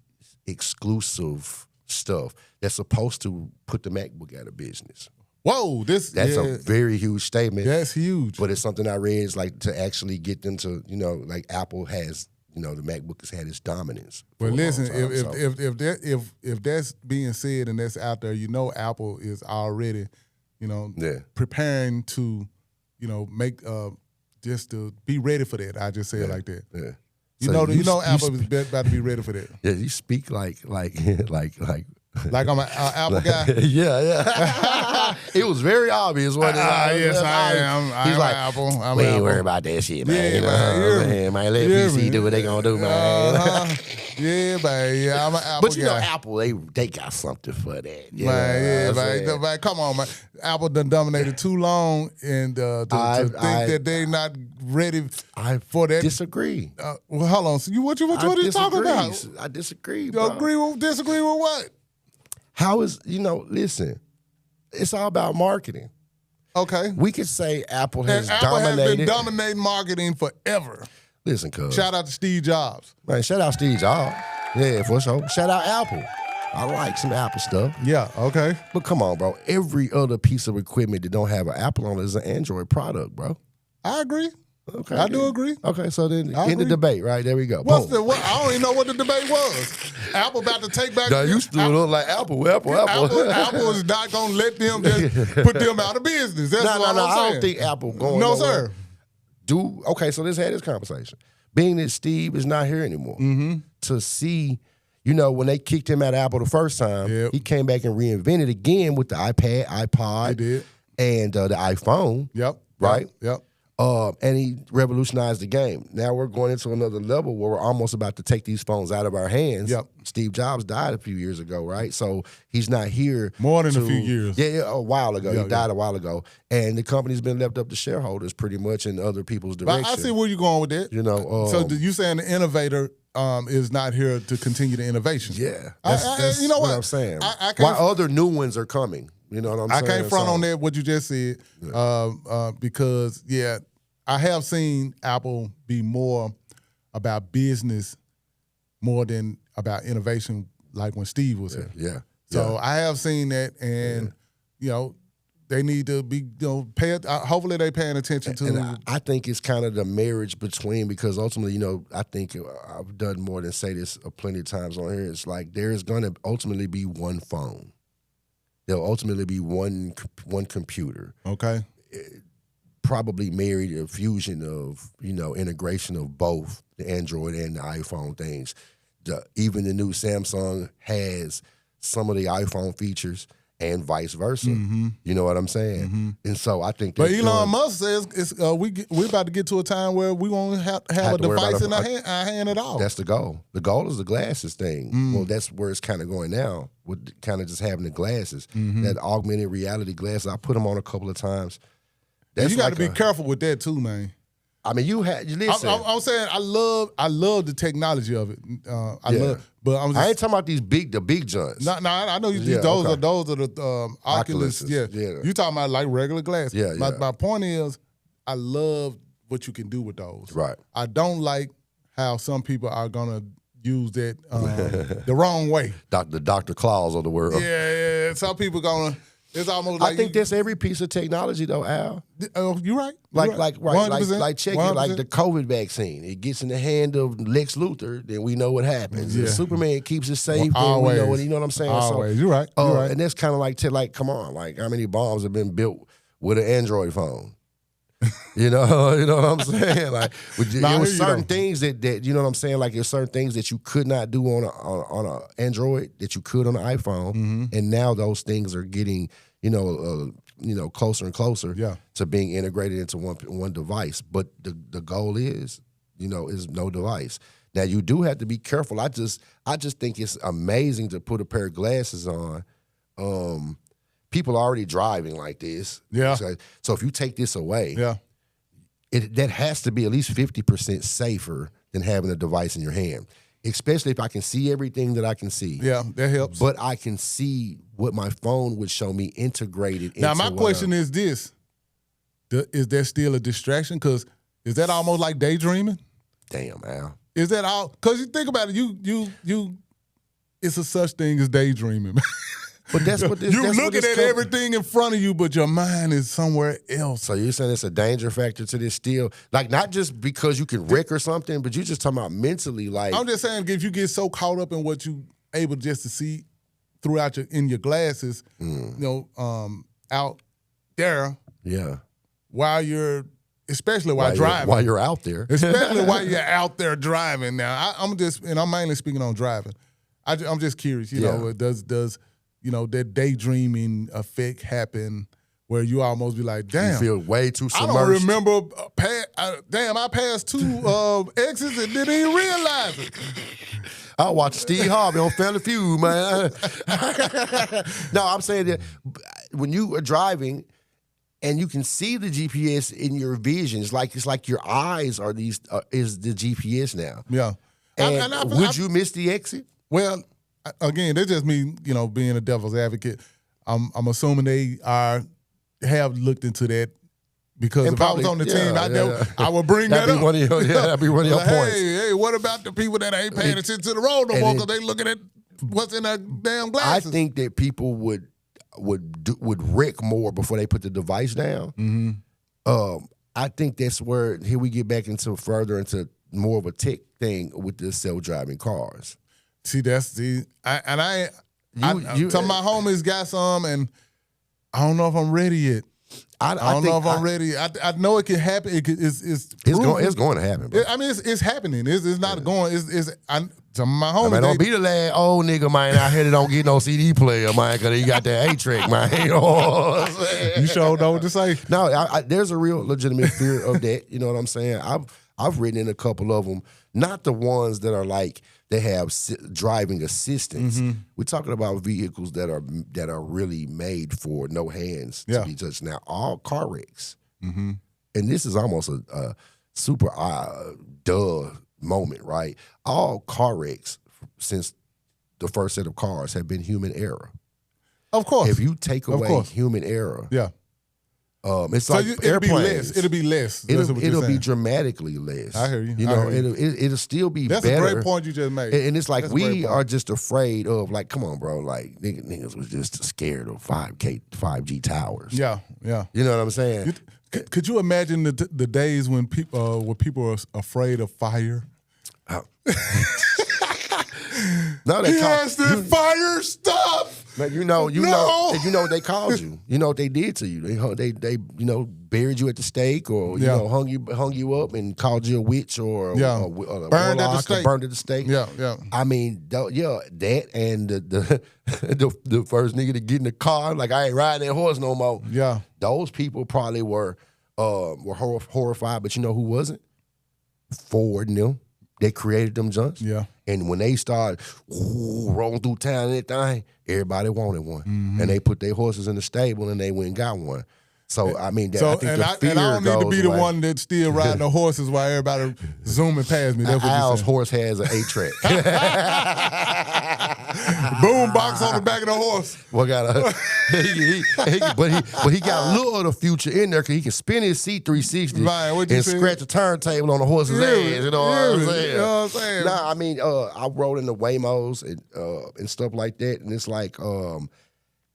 exclusive stuff that's supposed to put the MacBook out of business. Whoa, that's a very huge statement. That's huge. But it's something I read is like to actually get them to, you know, like Apple has, you know, the MacBook has had its dominance. Well, listen, if that's being said and that's out there, you know, Apple is already, you know, preparing to, you know, make just to be ready for that. I just say it like that. Yeah. You know, Apple is about to be ready for that. Yeah, you speak like like I'm an Apple guy. Yeah. It was very obvious. Yes, I am. He's like, Apple. We ain't worried about that shit, man. Yeah, man, let PC do what they gonna do, man. Yeah, man. Yeah, I'm an Apple guy. But you know, Apple, they got something for that. Man, come on, man. Apple done dominated too long, and to think that they're not ready for that. Disagree. Well, hold on. So what are you talking about? I disagree. Disagree with what? How is, listen, it's all about marketing. Okay. We could say Apple has been dominating marketing forever. Listen, cuz. Shout out to Steve Jobs. Man, shout out Steve Jobs. Yeah, for sure. Shout out Apple. I like some Apple stuff. Yeah, okay. But come on, bro. Every other piece of equipment that don't have an Apple on it is an Android product, bro. I agree. Okay, I do agree. Okay, so then in the debate, right? There we go. I don't even know what the debate was. Apple about to take back. No, you stood up like Apple. Apple is not going to let them just put them out of business. That's what I'm saying. I don't think Apple going No, nowhere. sir. Okay, so let's have this conversation. Being that Steve is not here anymore, to see, when they kicked him out of Apple the first time, he came back and reinvented again with the iPad, iPod, and the iPhone. Yep. Right? Yep. And he revolutionized the game. Now we're going into another level where we're almost about to take these phones out of our hands. Yep. Steve Jobs died a few years ago, right? So he's not here. More than a few years. Yeah, a while ago. He died a while ago. And the company's been left up to shareholders pretty much in other people's direction. I see where you're going with that. So you saying the innovator is not here to continue the innovation. Yeah. That's you know what I'm saying. Why other new ones are coming. You know what I'm saying? I can't front on that, what you just said, because, I have seen Apple be more about business more than about innovation, like when Steve was here. Yeah. So I have seen that, and, they need to be, hopefully they paying attention to. And I think it's kind of the marriage between, because ultimately, I think I've done more than say this plenty of times on here. It's like there is going to ultimately be one phone. There'll ultimately be one computer. Okay. Probably married a fusion of, integration of both the Android and the iPhone things. Even the new Samsung has some of the iPhone features and vice versa. Mm-hmm. You know what I'm saying? Mm-hmm. And so I think. But Elon Musk says we're about to get to a time where we won't have a device in our hand at all. That's the goal. The goal is the glasses thing. Well, that's where it's kind of going now, with kind of just having the glasses, that augmented reality glasses. I put them on a couple of times. You got to be careful with that too, man. I mean, you listen. I'm saying I love the technology of it. But I ain't talking about the big joints. No, I know those are the Oculus. Yeah. You talking about like regular glasses. Yeah. My point is, I love what you can do with those. Right. I don't like how some people are gonna use that the wrong way. The Dr. Claus of the world. Yeah. Some people gonna. It's almost like I think that's every piece of technology, though, Al. You're right. Like check it, like the COVID vaccine. It gets in the hand of Lex Luthor, then we know what happens. Yeah. Superman keeps it safe, then we know, you know what I'm saying? Always. You're right. You're right. And that's kind of like, come on, like how many bombs have been built with an Android phone? You know what I'm saying? Like, there were certain things that you know what I'm saying. Like, there's certain things that you could not do on a Android that you could on an iPhone, and now those things are getting closer and closer to being integrated into one device. But the goal is no device. Now you do have to be careful. I just think it's amazing to put a pair of glasses on. People are already driving like this. Yeah. So if you take this away, that has to be at least 50% safer than having a device in your hand. Especially if I can see everything that I can see. Yeah, that helps. But I can see what my phone would show me integrated. Now, my question is this. Is that still a distraction? Because is that almost like daydreaming? Damn, Al. Is that all? Because you think about it, it's a such thing as daydreaming. But that's what this. You're looking at everything in front of you, but your mind is somewhere else. So you're saying it's a danger factor to this still? Like, not just because you can wreck or something, but you're just talking about mentally. Like, I'm just saying, if you get so caught up in what you able just to see throughout in your glasses, out there. Yeah. Especially while driving. While you're out there. Especially while you're out there driving. Now, I'm mainly speaking on driving. I'm just curious, does that daydreaming effect happen where you almost be like, damn. You feel way too submerged. I don't remember, I passed 2 exits and didn't even realize it. I watched Steve Harvey on Family Feud, man. No, I'm saying that when you are driving and you can see the GPS in your vision, it's like your eyes are is the GPS now. Yeah. And would you miss the exit? Well, again, that's just me, being a devil's advocate. I'm assuming they have looked into that because if I was on the team, I would bring that up. That'd be one of your points. Hey, what about the people that ain't paying attention to the road no more because they looking at what's in their damn glasses? I think that people would wreck more before they put the device down. Mm-hmm. I think that's where here we get back into more of a tech thing with the self-driving cars. See, some of my homies got some, and I don't know if I'm ready yet. I don't know if I'm ready. I know it can happen. It's going to happen. Bro. I mean, it's happening. It's not going. Some of my homies. Don't be the last old nigga, man, out here that don't get no CD player, man, because he got that A-Track, man. You know what I'm saying? You sure know what to say. No, there's a real legitimate fear of that. You know what I'm saying? I've ridden in a couple of them, not the ones that are like they have driving assistance. Mm-hmm. We're talking about vehicles that are really made for no hands to be touched. Now, all car wrecks, and this is almost a super duh moment, right? All car wrecks since the first set of cars have been human error. Of course. If you take away human error, It's like airplanes. It'll be less. It'll be dramatically less. I hear you. You know, it'll still be That's better. That's a great point you just made. And it's like we are just afraid of, like, come on, bro. Like, niggas was just scared of 5G towers. Yeah. You know what I'm saying? Could you imagine the days when people are afraid of fire? No, they has this fire stuff. Man, you know what they called you. You know what they did to you. They buried you at the stake, or you know hung you up and called you a witch or burned at the stake. Burned at the stake. Yeah. I mean, that and the first nigga to get in the car, like, I ain't riding that horse no more. Yeah, those people probably were horrified, but you know who wasn't? Ford and them. They created them junks. Yeah. And when they started rolling through town and everything, everybody wanted one. Mm-hmm. And they put their horses in the stable and they went and got one. So, I mean, I think the fear and I don't need to be the away. one that's still riding the horses while everybody zooming past me. That's what Al's horse has an 8-track. Boom box on the back of the horse. Well, but he got a little of the future in there because he can spin his seat 360 and scratch a turntable on the horse's ass. You know what I'm saying? You know what I'm saying? Nah, I mean, I rode in the Waymos and stuff like that, and it's like,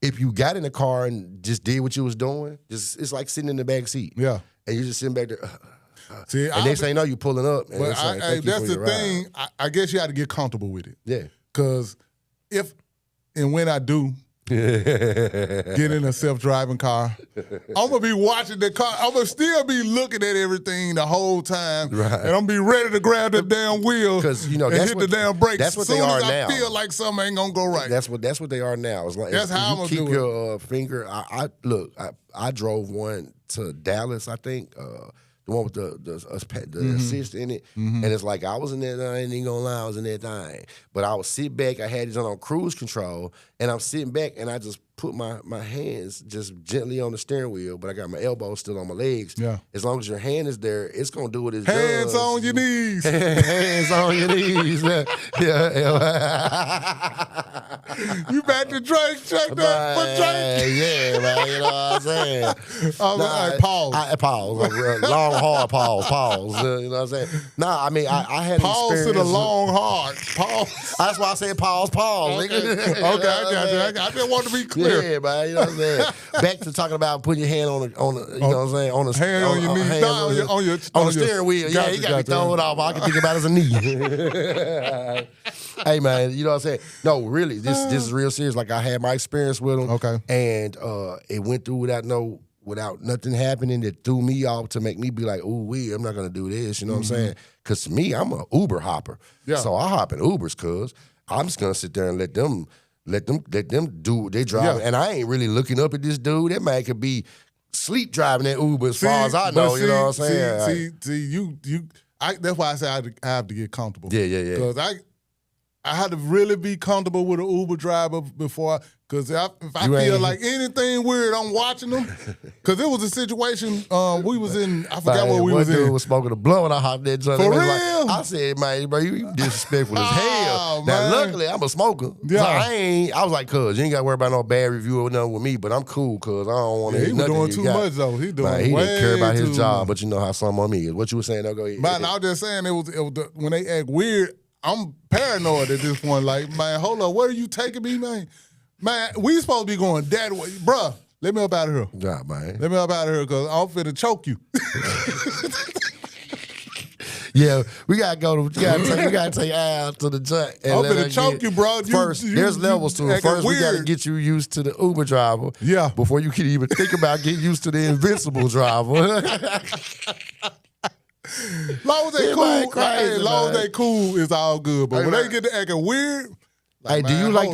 if you got in the car and just did what you was doing, it's like sitting in the back seat. Yeah. And you just sitting back there. See, and they say, no, you pulling up. And but like, that's the thing. I guess you had to get comfortable with it. Yeah. Because if and when I do get in a self-driving car, I'm going to be watching the car. I'm going to still be looking at everything the whole time. Right. And I'm going to be ready to grab the damn wheel and hit the damn brakes. That's what they are now. I feel like something ain't going to go right. That's what they are now. It's like, that's how I'm going to do it. Keep your finger. I drove one to Dallas, I think. The one with the assist in it. Mm-hmm. And it's like, I was in that thing, I ain't even gonna lie, I was in that thing. But I would sit back, I had it on cruise control, and I'm sitting back and I just put my hands just gently on the steering wheel, but I got my elbows still on my legs. Yeah. As long as your hand is there, it's gonna do what it does. Hands on your knees. Hands on your knees. You back to Drake, check that for Drake. Yeah, man, you know what I'm saying? Pause. Pause. Long, hard pause. You know what I'm saying? Nah, I mean, I had pause experience. To the long, hard. Pause. That's why I said pause. Okay, I got you. I just want to be clear. Yeah, man, you know what I'm saying? Back to talking about putting your hand on the you know what I'm saying, on the hand on your knee, on the steering wheel. Yeah, you got me thrown off. All I can think about is a knee. Hey, man, you know what I'm saying? No, really, this is real serious. Like, I had my experience with them. Okay. And it went through without nothing happening that threw me off to make me be like, ooh, I'm not gonna do this. You know what I'm saying? Because to me, I'm an Uber hopper. Yeah. So I hop in Ubers because I'm just gonna sit there and let them do what they drive. Yeah. And I ain't really looking up at this dude. That man could be sleep driving that Uber as far as I know. You know what I'm saying? That's why I say I have to get comfortable. Yeah. Because I had to really be comfortable with an Uber driver before. Because if I feel like anything weird, I'm watching them. Because it was a situation we was in, I forgot what we was in. One dude was smoking a blunt when I hopped that joint. For real? Like, I said, man, bro, you disrespectful as hell. Now, luckily, I'm a smoker. Yeah. So I was like, cuz, you ain't got to worry about no bad review or nothing with me, but I'm cool, cuz I don't want to he was doing too much, though. He doing he way didn't care about his job, much. but you know how some on me is. What you were saying, though, go ahead. Man, I was just saying, it was when they act weird, I'm paranoid at this point. Like, man, hold on, where are you taking me, man? Man, we supposed to be going that way. Bruh, let me up out of here. Nah, man. Let me up out of here because I'm finna choke you. Yeah, we gotta take Al to the joint. I'm finna choke you, bro. There's levels to it. First, we gotta get you used to the Uber driver. Yeah. Before you can even think about getting used to the invincible driver. Long as they cool, long as they cool, it's all good. But when they get to acting weird. Like, do you like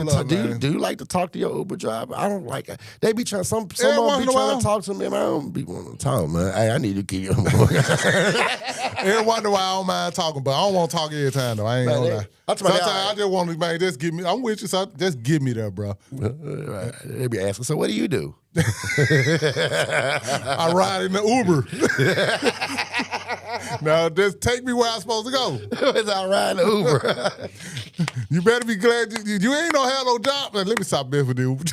to talk to your Uber driver? I don't like it. They be trying. Some of them be trying to talk to me, man. I don't be wanting to talk, man. Hey, I need to keep you. Every once in a while, I don't mind talking, but I don't want to talk every time, though. I ain't gonna lie. Sometimes I just want to, man, just give me. I'm with you, so just give me that, bro. They be asking, so what do you do? I ride in the Uber. Now, just take me where I'm supposed to go. It's I ride in the Uber. You better be glad you ain't gonna have no job. Man, let me stop being for the Uber.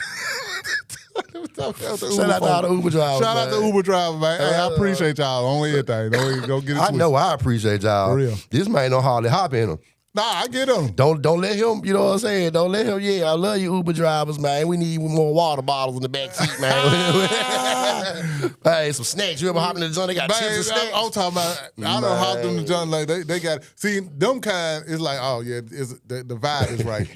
Shout out to all the Uber drivers. Shout out to Uber drivers, man. Hey, I appreciate y'all on everything. Don't even go get it I twisted. know I appreciate y'all. For real. This man don't hardly hop in them. Nah, I get them. Don't let him, you know what I'm saying? Don't let him, I love you Uber drivers, man. We need more water bottles in the back seat, man. Hey, some snacks. You ever hop in the joint? They got chips and snacks. I'm talking about, I done hopped in the joint like they got, see, them kind is like, oh yeah, the vibe is right.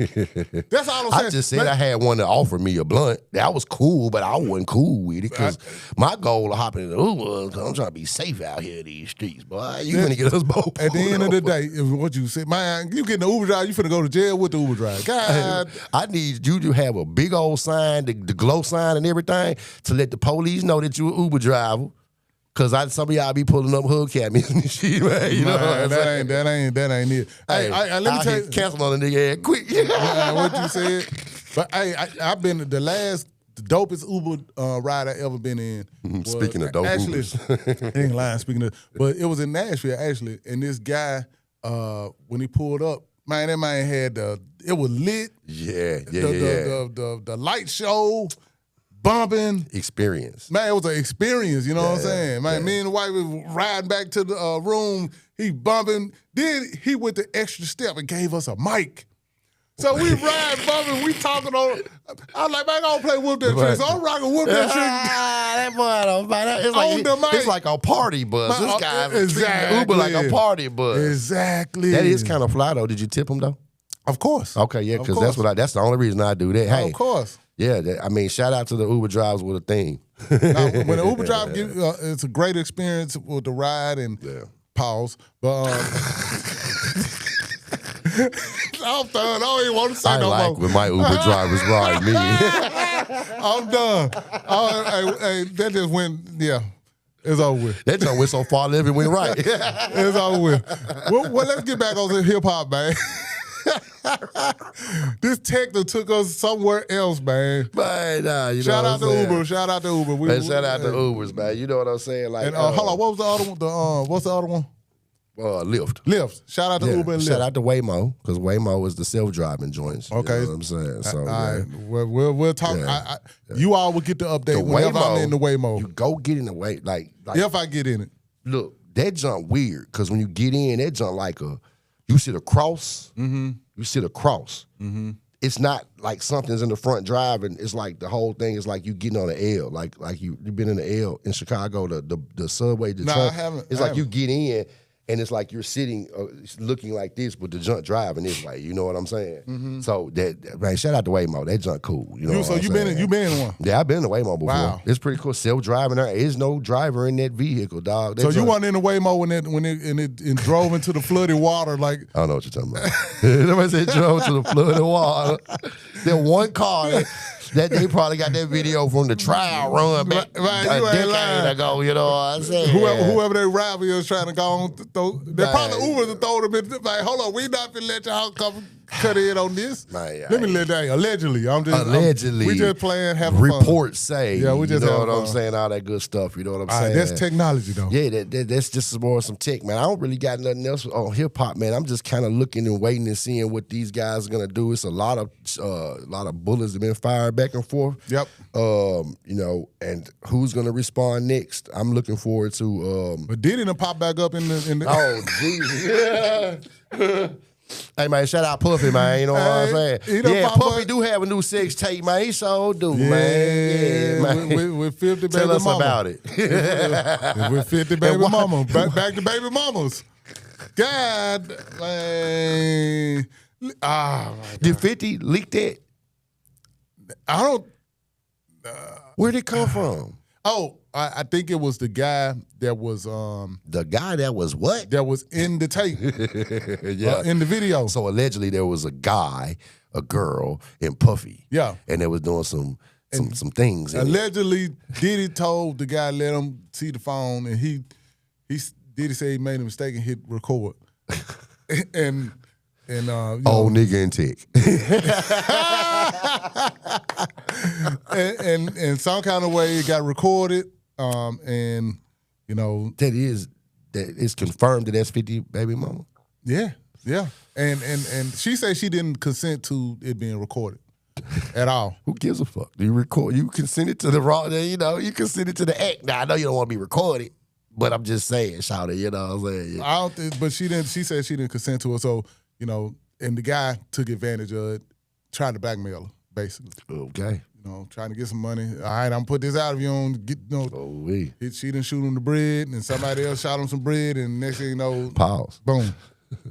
That's all I'm saying. I just said I had one that offered me a blunt. That was cool, but I wasn't cool with it because my goal of hopping in the Uber is I'm trying to be safe out here in these streets, boy. You gonna get us both. At the end of the day, what you said, man, you get the Uber driver, you finna go to jail with the Uber driver. God. I need you to have a big old sign, the glow sign and everything, to let the police know that you're an Uber driver. Cause some of y'all be pulling up hubcaps and shit, man. You know what I'm saying? That ain't it. Hey, let me tell you, cancel on the nigga ass quick. What you said. But hey, I've been the dopest Uber ride I ever been in. Speaking of dope actually, Ubers. ain't lying, speaking of, but it was in Nashville actually, and this guy, when he pulled up, man, that man had it was lit. The light show, bumping. Experience. Man, it was an experience, you know what I'm saying? Man, me and the wife was riding back to the room, he bumping. Then he went the extra step and gave us a mic. So we ride, bumping, we talking on. I was like, man, I don't play Whoop That Trick. So I'm rocking Whoop That Trick. That boy don't find out. It's like a party bus. This guy's exactly. Uber like a party bus. Exactly. That is kind of fly though. Did you tip him though? Of course. Okay, yeah, because that's the only reason I do that. Hey, of course. Yeah, shout out to the Uber drivers with a theme. Now, when the Uber driver it's a great experience with the ride and pause. But I'm done. I don't even want to say no more. When my Uber drivers ride me. I'm done. Hey, that just went, it's over with. That just went so far, living went right. It's over with. Well, let's get back on the hip hop, man. This tech that took us somewhere else, man. Man, shout out to Uber. Shout out to Uber. Shout out to Ubers, man. You know what I'm saying? Like, and hold on, what was the other one? What's the other one? Lyft. Shout out to Uber and Lyft. Shout out to Waymo, because Waymo is the self-driving joints. Okay. You know what I'm saying? So, all right. We'll talk. Yeah. You all will get the update whenever I'm in the Waymo. You go get in the way. Like if I get in it. Look, that jump weird, because when you get in, that jump like you sit across. Mm-hmm. You sit across. Mm-hmm. It's not like something's in the front driving. It's like the whole thing is like you getting on the L. Like you've been in the L in Chicago, the subway. I haven't. It's like you get in, and it's like you're sitting, looking like this, but the junk driving this way. You know what I'm saying? Mm-hmm. So man, shout out to Waymo. That junk cool. You know. You been in one? Yeah, I've been in a Waymo before. Wow. It's pretty cool. Self-driving. There is no driver in that vehicle, dog. So you weren't in the Waymo when it drove into the flooded water, like. I don't know what you're talking about. Nobody said drove to the flooded water. There one car. That they probably got that video from the trial run back a decade ago, you know what I'm saying? Whoever they rival is trying to go on, they probably Ubers and throw them in, like, hold on, we not finna let y'all come cut in on this. Let me let that, allegedly. We just playing, having fun. Reports say, we just you know what I'm saying, all that good stuff, you know what I'm saying? That's technology, though. Yeah, that's just more some tech, man. I don't really got nothing else on hip-hop, man. I'm just kind of looking and waiting and seeing what these guys are going to do. It's a lot of bullets have been fired back and forth. Yep. And who's gonna respond next? I'm looking forward to. But Diddy done pop back up in the. Oh Jesus! Yeah. Hey man, shout out Puffy, man. You know what I'm saying? Yeah, Puffy do have a new sex tape, man. He so do, man. Yeah, man. With 50 baby Tell us mama. about it. With 50 baby mama. Back to baby mamas. God, man. Did 50 leak that? I don't. Where'd it come from? Oh, I think it was the guy that was the guy that was what? That was in the tape. In the video. So allegedly there was a guy, a girl, and Puffy. Yeah. And they was doing some things. Allegedly, Diddy told the guy let him see the phone, and Diddy said he made a mistake and hit record. and old nigga in tech. and some kind of way it got recorded, and that it's confirmed that that's 50 baby mama. Yeah, and she said she didn't consent to it being recorded. at all. Who gives a fuck? You record? You can send it to the raw. You know, you can send it to the act. Now I know you don't want to be recorded, but I'm just saying, shout it. You know what I'm saying? Yeah. I don't think, but she didn't. She said she didn't consent to it. So and the guy took advantage of it, trying to blackmail her, basically. Okay. Trying to get some money. All right, I'm gonna put this out if you don't get. She didn't shoot him the bread, and somebody else shot him some bread, and next thing you know, pause. Boom.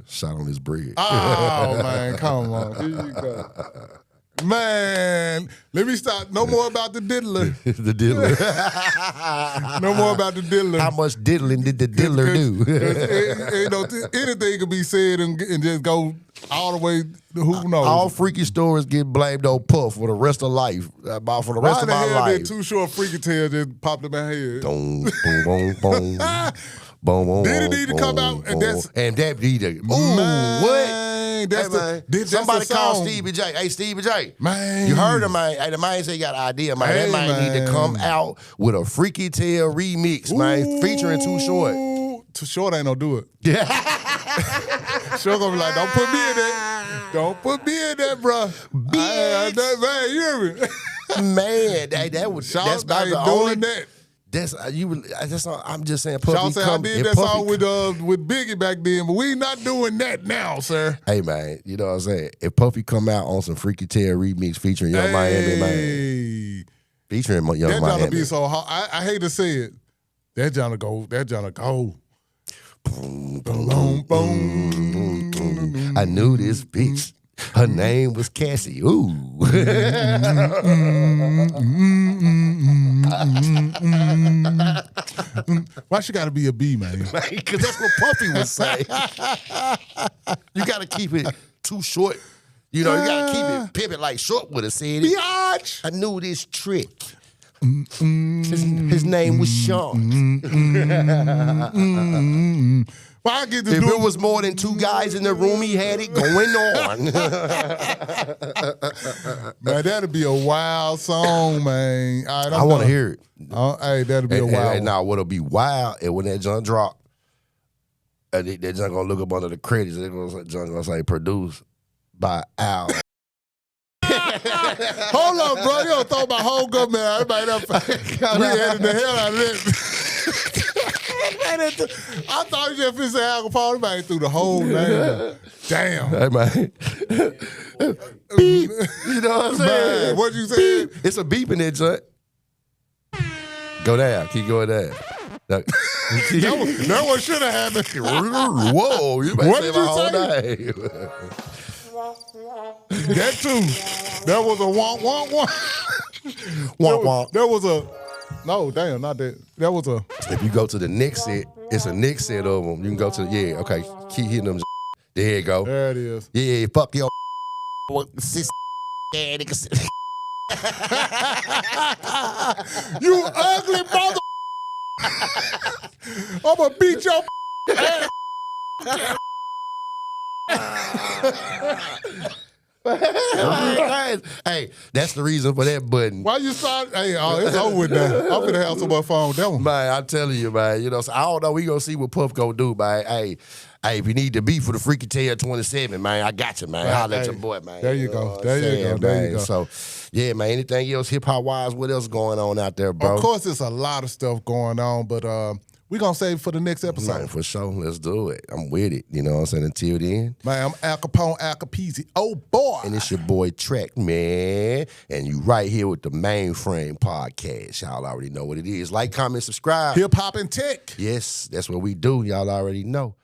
Shot on his bread. Oh man, come on. Here you go. Man, let me stop. No more about the diddler. The diddler. No more about the diddler. How much diddling did the diddler do? Anything could be said and just go all the way. Who knows? All freaky stories get blamed on Puff for the rest of life. For the rest of my life. Too short freaky tale just popped in my head. Boom, boom, boom, boom. Boom, boom, did it need to come out? And that need to. Ooh, man, what? That's somebody the call Stevie J. Hey, Stevie J. Man. You heard him, man. Hey, the man say you got an idea, man. Hey, that man need to come out with a Freaky Tale remix, man, featuring Too Short. Too Short ain't no do it. Yeah. Short gonna be like, don't put me in that. Don't put me in that, bro. Man, you hear me? Man, that's about the only that. I'm just saying. Sean said I did that song with Biggie back then, but we not doing that now, sir. Hey man, you know what I'm saying? If Puffy come out on some Freaky Tale remix featuring Young Miami, man, featuring Young Miami, that be so hard. I hate to say it. That Johnna go. Boom, boom, boom. I knew this bitch. Her name was Cassie. Ooh. Why she gotta be a B, man? Because that's what Puffy would say. You gotta keep it too short. You gotta keep it pivot like Short would have said it. Biatch. I knew this trick. His name was Sean. Well, if it was more than two guys in the room, he had it going on. Man, that'd be a wild song, man. Right, I want to hear it. Hey, that'd be a wild one. Now, what'll be wild is when that junk drop, they're just going to look up under the credits. They're going to say produced by Al. Hold up, bro. You don't throw my whole government out. Everybody we edited the hell out of this. I thought you just said Al Capone. Everybody threw the whole name. Damn. Hey, man. Beep. You know what I'm saying? Man, what you said? It's a beep in that joint. Go down. Keep going down. That one should have happened. Whoa. You better say my whole name. That too. That was a wonk, wonk, wonk. Wonk, wonk. That was a... No, damn, not that. That was a... If you go to the next set, it's a next set of them. You can go to... Yeah, okay. Keep hitting them. There you go. There it is. Yeah, fuck your sis. You ugly mother... I'm gonna beat your Hey, that's the reason for that button. Why you start? Hey, it's over with that. I'm finna have some more phone. That one. Man, I'm telling you, man. So I don't know. We gonna see what Puff gonna do, man. Hey, if you need to be for the Freaky Tale 27, man, I got you, man. Holla at your boy, man. There you go. There you go. So, yeah, man. Anything else hip hop wise? What else going on out there, bro? Of course, there's a lot of stuff going on, but we're going to save it for the next episode. Man, for sure. Let's do it. I'm with it. You know what I'm saying? Until then. Man, I'm Al Capone, Al Capeasy. Oh, boy. And it's your boy, Trackman. And you right here with the ManeFrame podcast. Y'all already know what it is. Like, comment, subscribe. Hip Hop and Tech. Yes, that's what we do. Y'all already know.